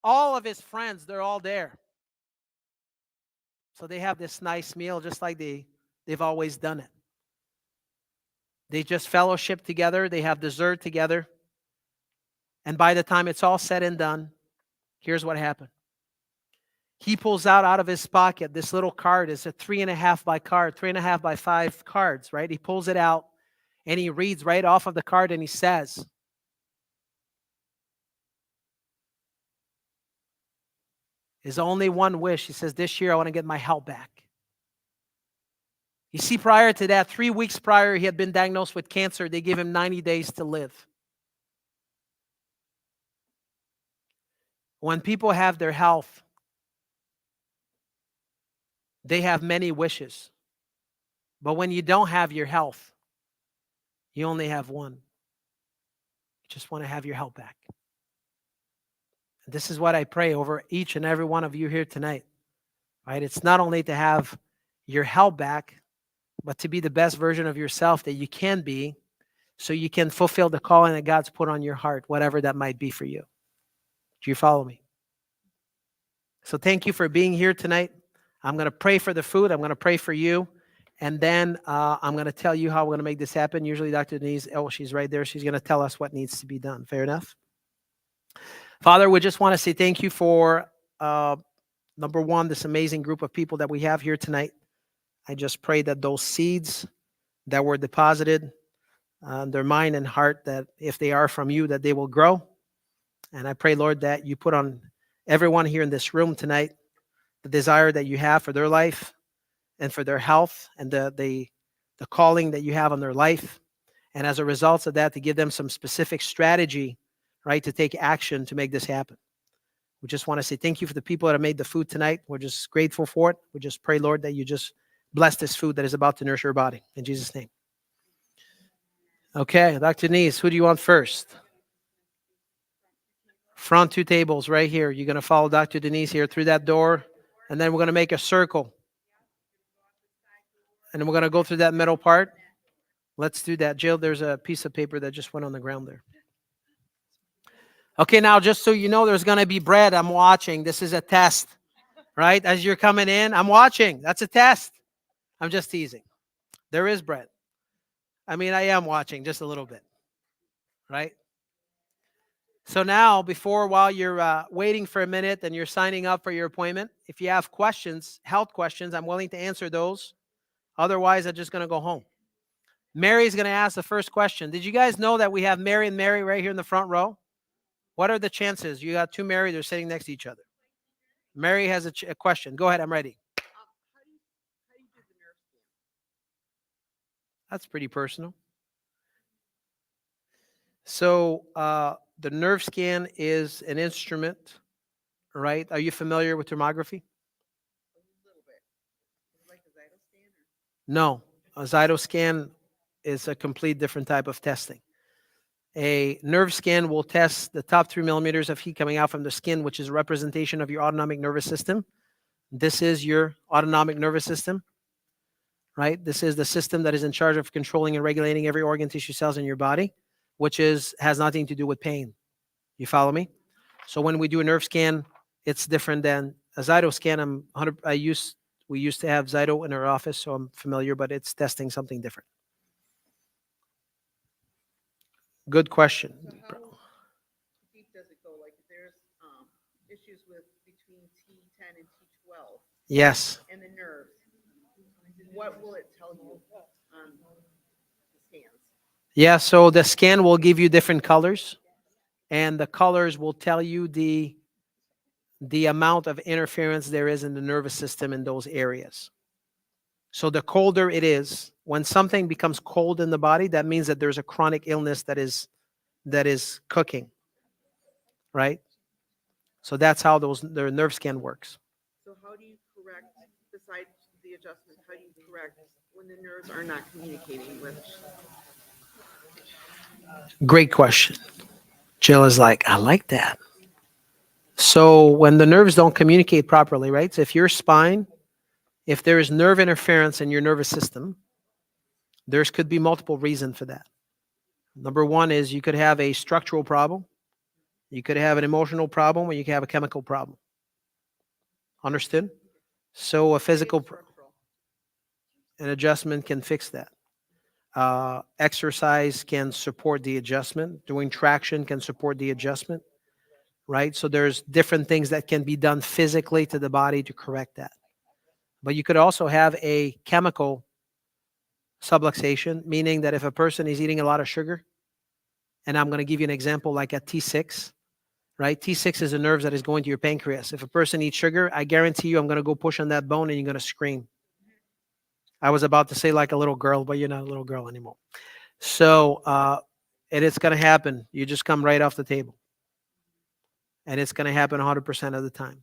All of his friends, they're all there. So they have this nice meal just like they've always done it. They just fellowship together. They have dessert together. And by the time it's all said and done, here's what happened. He pulls out of his pocket this little card. It's a 3.5 by 5 cards, right? He pulls it out and he reads right off of the card and he says, his only one wish, he says, this year I want to get my health back. You see, prior to that, 3 weeks prior, he had been diagnosed with cancer. They gave him 90 days to live. When people have their health, they have many wishes. But when you don't have your health, you only have one. You just want to have your health back. And this is what I pray over each and every one of you here tonight. Right? It's not only to have your health back, but to be the best version of yourself that you can be, so you can fulfill the calling that God's put on your heart, whatever that might be for you. Do you follow me? So thank you for being here tonight. I'm going to pray for the food. I'm going to pray for you. And then I'm going to tell you how we're going to make this happen. Usually Dr. Denise, she's right there. She's going to tell us what needs to be done. Fair enough? Father, we just want to say thank you for, number one, this amazing group of people that we have here tonight. I just pray that those seeds that were deposited in their mind and heart, that if they are from you, that they will grow. And I pray, Lord, that you put on everyone here in this room tonight the desire that you have for their life and for their health and the calling that you have on their life. And as a result of that, to give them some specific strategy, right, to take action to make this happen. We just want to say thank you for the people that have made the food tonight. We're just grateful for it. We just pray, Lord, that you just bless this food that is about to nourish your body. In Jesus' name. Okay, Dr. Denise, who do you want first? Front 2 tables right here. You're going to follow Dr. Denise here through that door. And then we're going to make a circle. And then we're going to go through that middle part. Let's do that. Jill, there's a piece of paper that just went on the ground there. Okay, now just so you know, there's going to be bread. I'm watching. This is a test, right? As you're coming in, I'm watching. That's a test. I'm just teasing. There is bread. I mean, I am watching just a little bit, right? So now, while you're waiting for a minute and you're signing up for your appointment, if you have questions, health questions, I'm willing to answer those. Otherwise, I'm just going to go home. Mary's going to ask the first question. Did you guys know that we have Mary and Mary right here in the front row? What are the chances? You got two Mary, they're sitting next to each other. Mary has a question. Go ahead, I'm ready. How do you do the nerve scan? That's pretty personal. So the nerve scan is an instrument, right? Are you familiar with thermography? A little bit. Is it like a Zytoscan? No, a Zytoscan is a complete different type of testing. A nerve scan will test the top 3 millimeters of heat coming out from the skin, which is a representation of your autonomic nervous system. This is your autonomic nervous system, right? This is the system that is in charge of controlling and regulating every organ, tissue, cells in your body, which has nothing to do with pain. You follow me? So when we do a nerve scan, it's different than a Zytoscan. We used to have Zyto in our office, so I'm familiar, but it's testing something different. Good question. So how deep does it go? Like if there's issues between T10 and T12. Yes. And the nerves, what will it tell you on the scans? Yeah, so the scan will give you different colors, and the colors will tell you the amount of interference there is in the nervous system in those areas. So the colder it is, when something becomes cold in the body, that means that there's a chronic illness that is cooking, right? So that's how their nerve scan works. So how do you correct, besides the adjustment, how do you correct when the nerves are not communicating with? Great question. Jill is like, I like that. So when the nerves don't communicate properly, right? So if your spine, if there is nerve interference in your nervous system, there could be multiple reasons for that. Number one is you could have a structural problem, you could have an emotional problem, or you could have a chemical problem. Understood? So a physical, an adjustment can fix that. Exercise can support the adjustment. Doing traction can support the adjustment, right? So there's different things that can be done physically to the body to correct that. But you could also have a chemical subluxation, meaning that if a person is eating a lot of sugar, and I'm going to give you an example like at T6, right? T6 is a nerve that is going to your pancreas. If a person eats sugar, I guarantee you I'm going to go push on that bone and you're going to scream. I was about to say like a little girl, but you're not a little girl anymore. So, and it's going to happen. You just come right off the table. And it's going to happen 100% of the time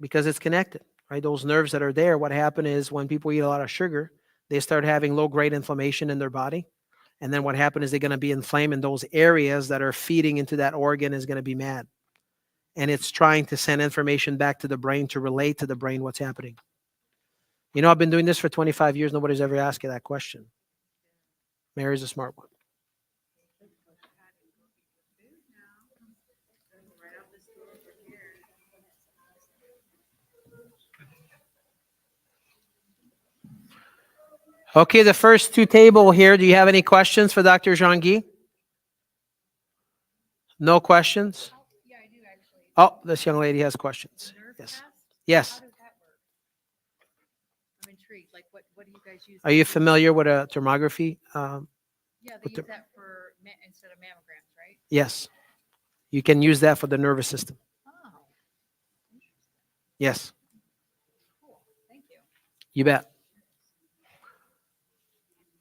because it's connected, right? Those nerves that are there, what happened is when people eat a lot of sugar, they start having low-grade inflammation in their body. And then what happened is they're going to be inflamed, and those areas that are feeding into that organ is going to be mad. And it's trying to send information back to the brain to relate to the brain what's happening. You know, I've been doing this for 25 years. Nobody's ever asked you that question. Mary's a smart one. Okay, the first two table here. Do you have any questions for Dr. Jean-Guy? No questions? Yeah, I do actually. Oh, this young lady has questions. The nerve Yes. test? Yes. How does that work? I'm intrigued. Like, what do you guys use? Are you familiar with a thermography? Yeah, they with the- use that for instead of mammograms, right? Yes. You can use that for the nervous system. Oh, interesting. Yes, Cool. Thank you. you bet.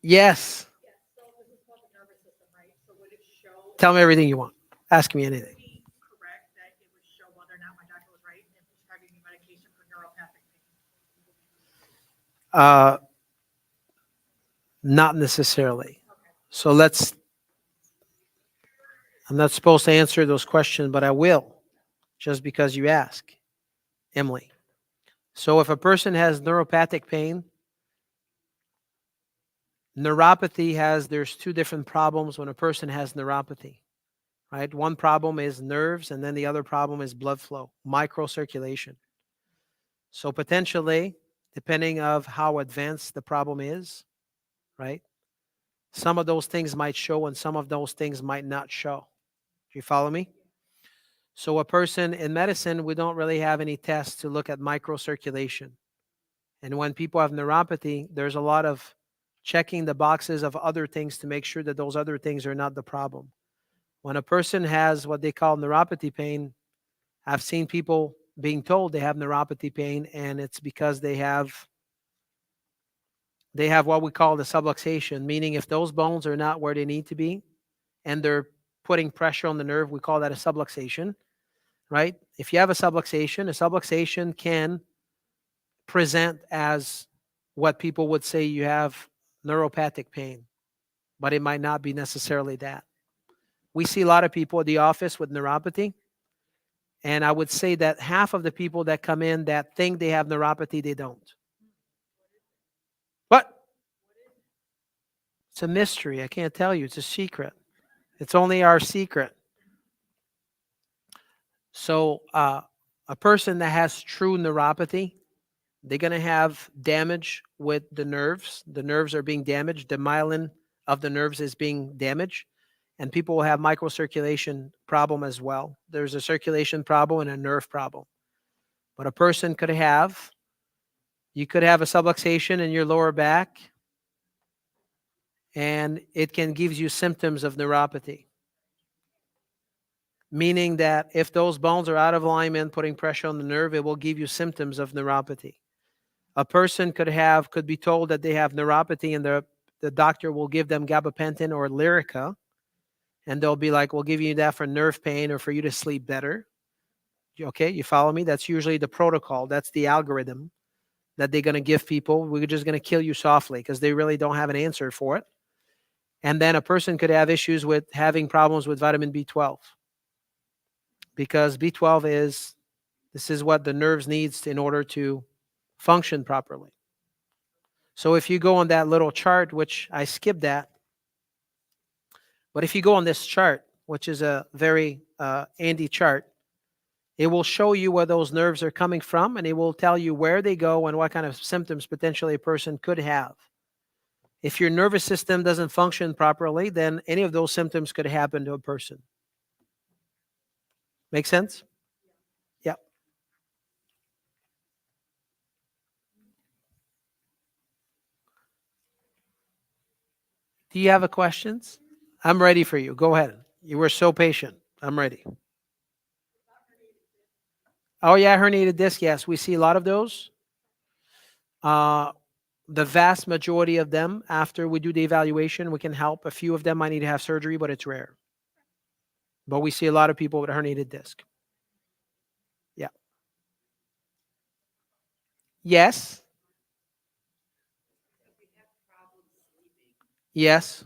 Yes. Yeah, so this is about the nervous system, right? So would it show? Tell me everything you want. Ask me anything. Correct that it would show whether or not my doctor was right in prescribing me medication for neuropathic pain? Not necessarily. Okay. So I'm not supposed to answer those questions, but I will, just because you ask, Emily. So if a person has neuropathic pain, there's two different problems when a person has neuropathy, right? One problem is nerves, and then the other problem is blood flow, microcirculation. So potentially, depending of how advanced the problem is, right? Some of those things might show and some of those things might not show. Do you follow me? So a person in medicine, we don't really have any tests to look at microcirculation. And when people have neuropathy, there's a lot of checking the boxes of other things to make sure that those other things are not the problem. When a person has what they call neuropathy pain, I've seen people being told they have neuropathy pain, and it's because they have what we call the subluxation, meaning if those bones are not where they need to be and they're putting pressure on the nerve, we call that a subluxation, right? If you have a subluxation can present as what people would say you have neuropathic pain, but it might not be necessarily that. We see a lot of people at the office with neuropathy, and I would say that half of the people that come in that think they have neuropathy, they don't. What? It's a mystery. I can't tell you. It's a secret. It's only our secret. So a person that has true neuropathy, they're going to have damage with the nerves. The nerves are being damaged. The myelin of the nerves is being damaged. And people will have microcirculation problem as well. There's a circulation problem and a nerve problem. But a person you could have a subluxation in your lower back, and it can give you symptoms of neuropathy. meaning that if those bones are out of alignment, putting pressure on the nerve, it will give you symptoms of neuropathy. A person could be told that they have neuropathy, and the doctor will give them gabapentin or Lyrica, and they'll be like, we'll give you that for nerve pain or for you to sleep better. Okay, you follow me? That's usually the protocol. That's the algorithm that they're going to give people. We're just going to kill you softly because they really don't have an answer for it. And then a person could have issues with having problems with vitamin B12, because B12 this is what the nerves needs in order to function properly. So if you go on that little chart, which I skipped that, but if you go on this chart, which is a very handy chart, it will show you where those nerves are coming from, and it will tell you where they go and what kind of symptoms potentially a person could have. If your nervous system doesn't function properly, then any of those symptoms could happen to a person. Make sense? Yeah. Do you have a questions? I'm ready for you. Go ahead. You were so patient. I'm ready. Oh yeah, herniated disc. Yes, we see a lot of those. The vast majority of them, after we do the evaluation, we can help. A few of them might need to have surgery, but it's rare. But we see a lot of people with a herniated disc. Yeah. Yes. Yes.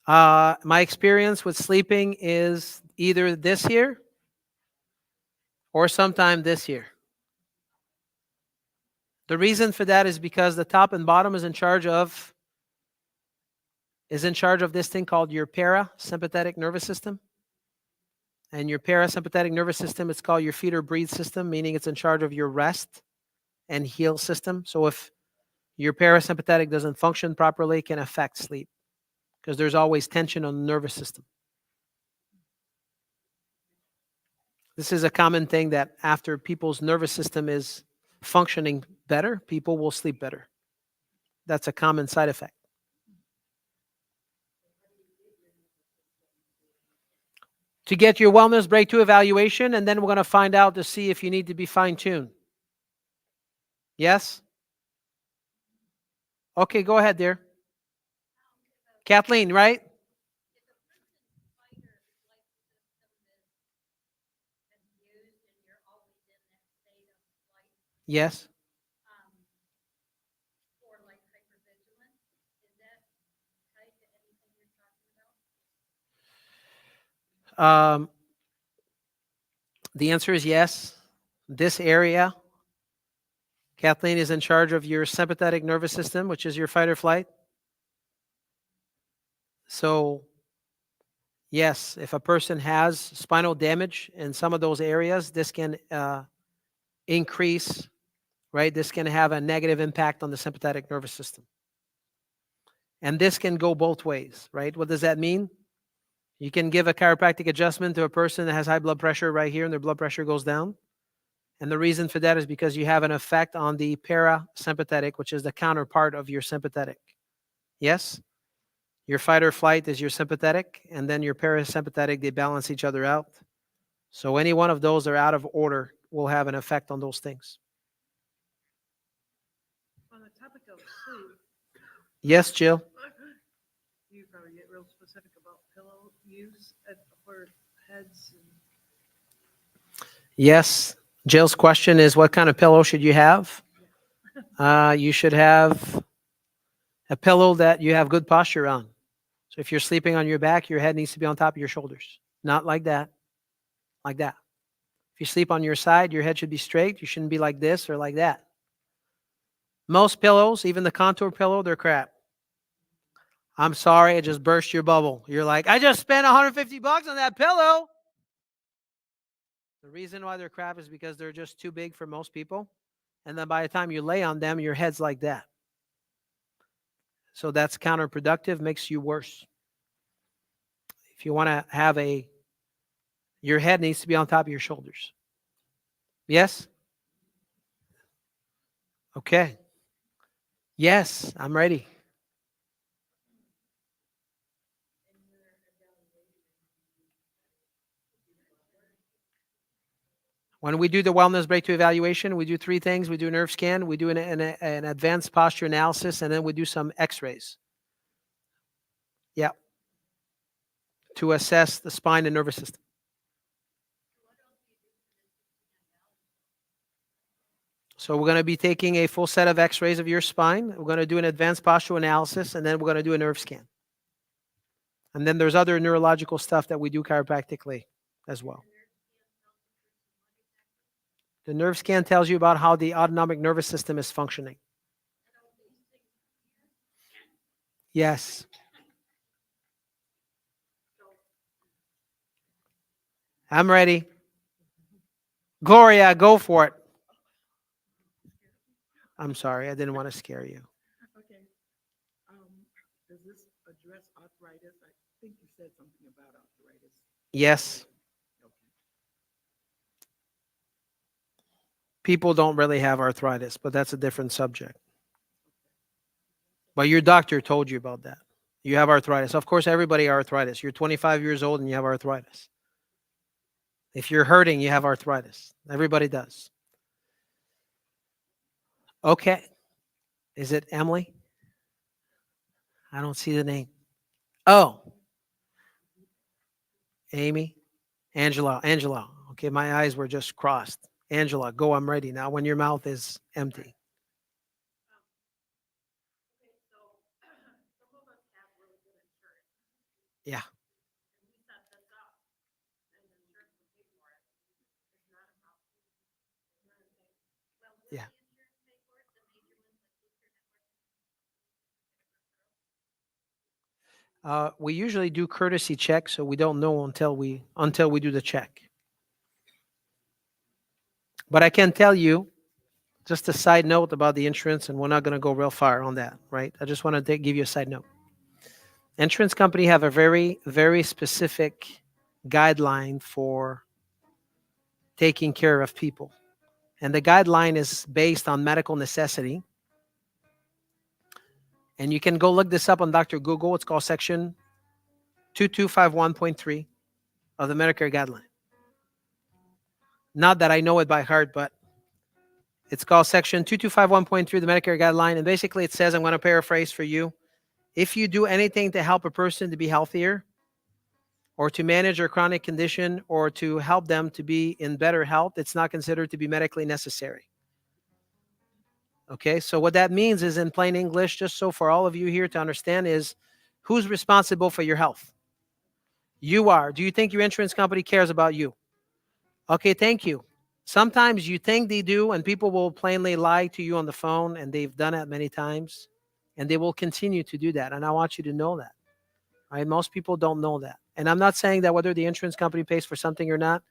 My experience with sleeping is either this year or sometime this year. The reason for that is because the top and bottom is in charge of this thing called your parasympathetic nervous system. And your parasympathetic nervous system, it's called your feed or breathe system, meaning it's in charge of your rest and heal system. So if your parasympathetic doesn't function properly, it can affect sleep because there's always tension on the nervous system. This is a common thing that after people's nervous system is functioning better, people will sleep better. That's a common side effect. To get your wellness breakthrough evaluation, and then we're going to find out to see if you need to be fine-tuned. Yes? Okay, go ahead, dear. Kathleen, right? Yes. Um, the answer is yes. This area, Kathleen, is in charge of your sympathetic nervous system, which is your fight or flight. So, yes, if a person has spinal damage in some of those areas, this can increase, right? This can have a negative impact on the sympathetic nervous system. And this can go both ways, right? What does that mean? You can give a chiropractic adjustment to a person that has high blood pressure right here and their blood pressure goes down. And the reason for that is because you have an effect on the parasympathetic, which is the counterpart of your sympathetic. Yes? Your fight or flight is your sympathetic, and then your parasympathetic, they balance each other out. So any one of those that are out of order will have an effect on those things. On the topic of sleep, Yes, Jill? you probably get real specific about pillow use for heads and Yes. Jill's question is, what kind of pillow should you have? You should have a pillow that you have good posture on. So if you're sleeping on your back, your head needs to be on top of your shoulders. Not like that. Like that. If you sleep on your side, your head should be straight. You shouldn't be like this or like that. Most pillows, even the contour pillow, they're crap. I'm sorry, I just burst your bubble. You're like, I just spent $150 on that pillow. The reason why they're crap is because they're just too big for most people. And then by the time you lay on them, your head's like that. So that's counterproductive, makes you worse. If you want to have your head needs to be on top of your shoulders. Yes? Okay. Yes, I'm ready. When we do the wellness breakthrough evaluation, we do three things. We do a nerve scan, we do an advanced posture analysis, and then we do some x-rays. Yeah. To assess the spine and nervous system. So we're going to be taking a full set of x-rays of your spine. We're going to do an advanced postural analysis, and then we're going to do a nerve scan. And then there's other neurological stuff that we do chiropractically as well. The nerve scan tells you about how the autonomic nervous system is functioning. Yes. I'm ready. Gloria, go for it. I'm sorry, I didn't want to scare you. Okay. Does this address arthritis? I think you said something about arthritis. Yes. Okay. People don't really have arthritis, but that's a different subject. But your doctor told you about that. You have arthritis. Of course, everybody has arthritis. You're 25 years old and you have arthritis. If you're hurting, you have arthritis. Everybody does. Okay. Is it Emily? I don't see the name. Oh. Amy? Angela. Angela. Okay, my eyes were just crossed. Angela, go. I'm ready now when your mouth is empty. Okay, so some of us have really good insurance. Yeah. And we set this up, and the insurance will pay for it. It's not a problem. You know what I'm saying? Well, will Yeah. the insurance pay for it, the major ones like Booster Network? We usually do courtesy checks, so we don't know until we do the check. But I can tell you, just a side note about the insurance, and we're not going to go real far on that, right? I just want to give you a side note. Insurance company have a very, very specific guideline for taking care of people. And the guideline is based on medical necessity. And you can go look this up on Dr. Google. It's called section 2251.3 of the Medicare guideline. Not that I know it by heart, but it's called section 2251.3 of the Medicare guideline. And basically it says, I'm going to paraphrase for you. If you do anything to help a person to be healthier, or to manage their chronic condition, or to help them to be in better health, it's not considered to be medically necessary. Okay, so what that means is, in plain English, just so for all of you here to understand, is who's responsible for your health? You are. Do you think your insurance company cares about you? Okay, thank you. Sometimes you think they do, and people will plainly lie to you on the phone, and they've done that many times, and they will continue to do that. And I want you to know that. Right? Most people don't know that. And I'm not saying that whether the insurance company pays for something or not,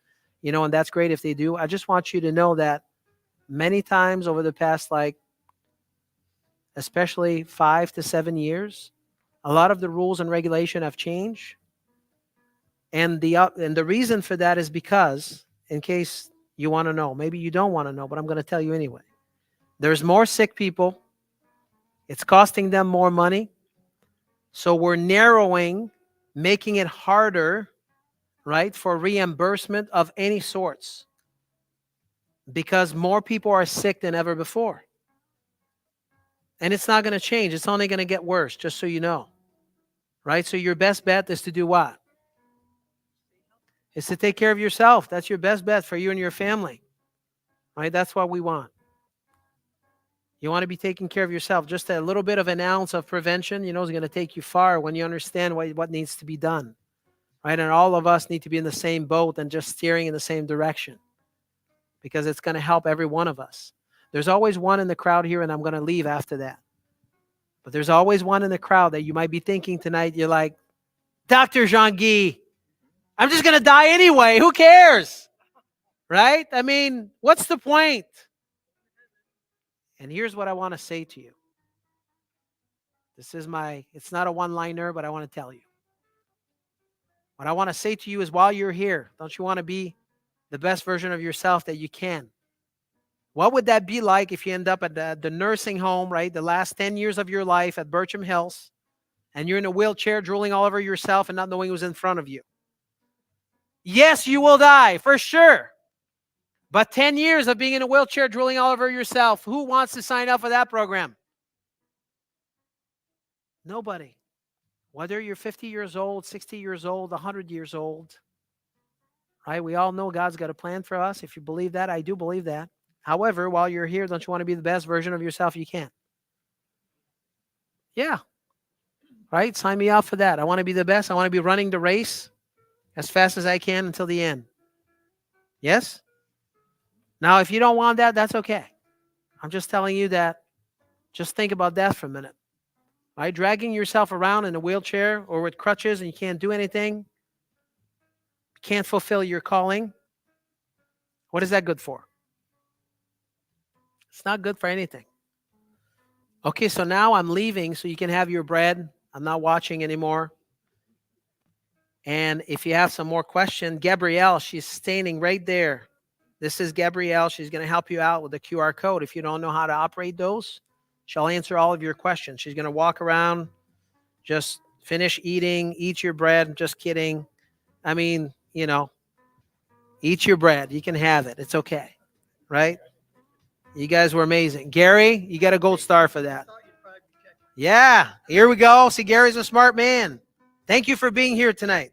and that's great if they do. I just want you to know that many times over the past, especially 5 to 7 years, a lot of the rules and regulation have changed. And the reason for that is because, in case you want to know, maybe you don't want to know, but I'm going to tell you anyway. There's more sick people. It's costing them more money. So we're narrowing, making it harder, right, for reimbursement of any sorts, because more people are sick than ever before. And it's not going to change. It's only going to get worse, just so you know. Right? So your best bet is to do what? Is to take care of yourself. That's your best bet for you and your family. Right? That's what we want. You want to be taking care of yourself. Just a little bit of an ounce of prevention, is going to take you far when you understand what needs to be done. Right? And all of us need to be in the same boat and just steering in the same direction, because it's going to help every one of us. There's always one in the crowd here, and I'm going to leave after that. But there's always one in the crowd that you might be thinking tonight, you're like, Dr. Jean-Guy, I'm just going to die anyway. Who cares? Right? I mean, what's the point? And here's what I want to say to you. It's not a one-liner, but I want to tell you. What I want to say to you is, while you're here, don't you want to be the best version of yourself that you can? What would that be like if you end up at the nursing home, right? The last 10 years of your life at Bircham Hills, and you're in a wheelchair drooling all over yourself and not knowing who's in front of you? Yes, you will die, for sure. But 10 years of being in a wheelchair, drooling all over yourself. Who wants to sign up for that program? Nobody. Whether you're 50 years old, 60 years old, 100 years old, right? We all know God's got a plan for us. If you believe that, I do believe that. However, while you're here, don't you want to be the best version of yourself you can? Yeah. Right? Sign me up for that. I want to be the best. I want to be running the race as fast as I can until the end. Yes? Now, if you don't want that, that's okay. I'm just telling you that. Just think about that for a minute. Right? Dragging yourself around in a wheelchair or with crutches and you can't do anything, can't fulfill your calling. What is that good for? It's not good for anything. Okay, so now I'm leaving so you can have your bread. I'm not watching anymore. And if you have some more questions, Gabrielle, she's standing right there. This is Gabrielle. She's going to help you out with the QR code. If you don't know how to operate those, she'll answer all of your questions. She's going to walk around, just finish eating, eat your bread. Just kidding. I mean, eat your bread. You can have it. It's okay. Right? You guys were amazing. Gary, you got a gold star for that. Yeah, here we go. See, Gary's a smart man. Thank you for being here tonight.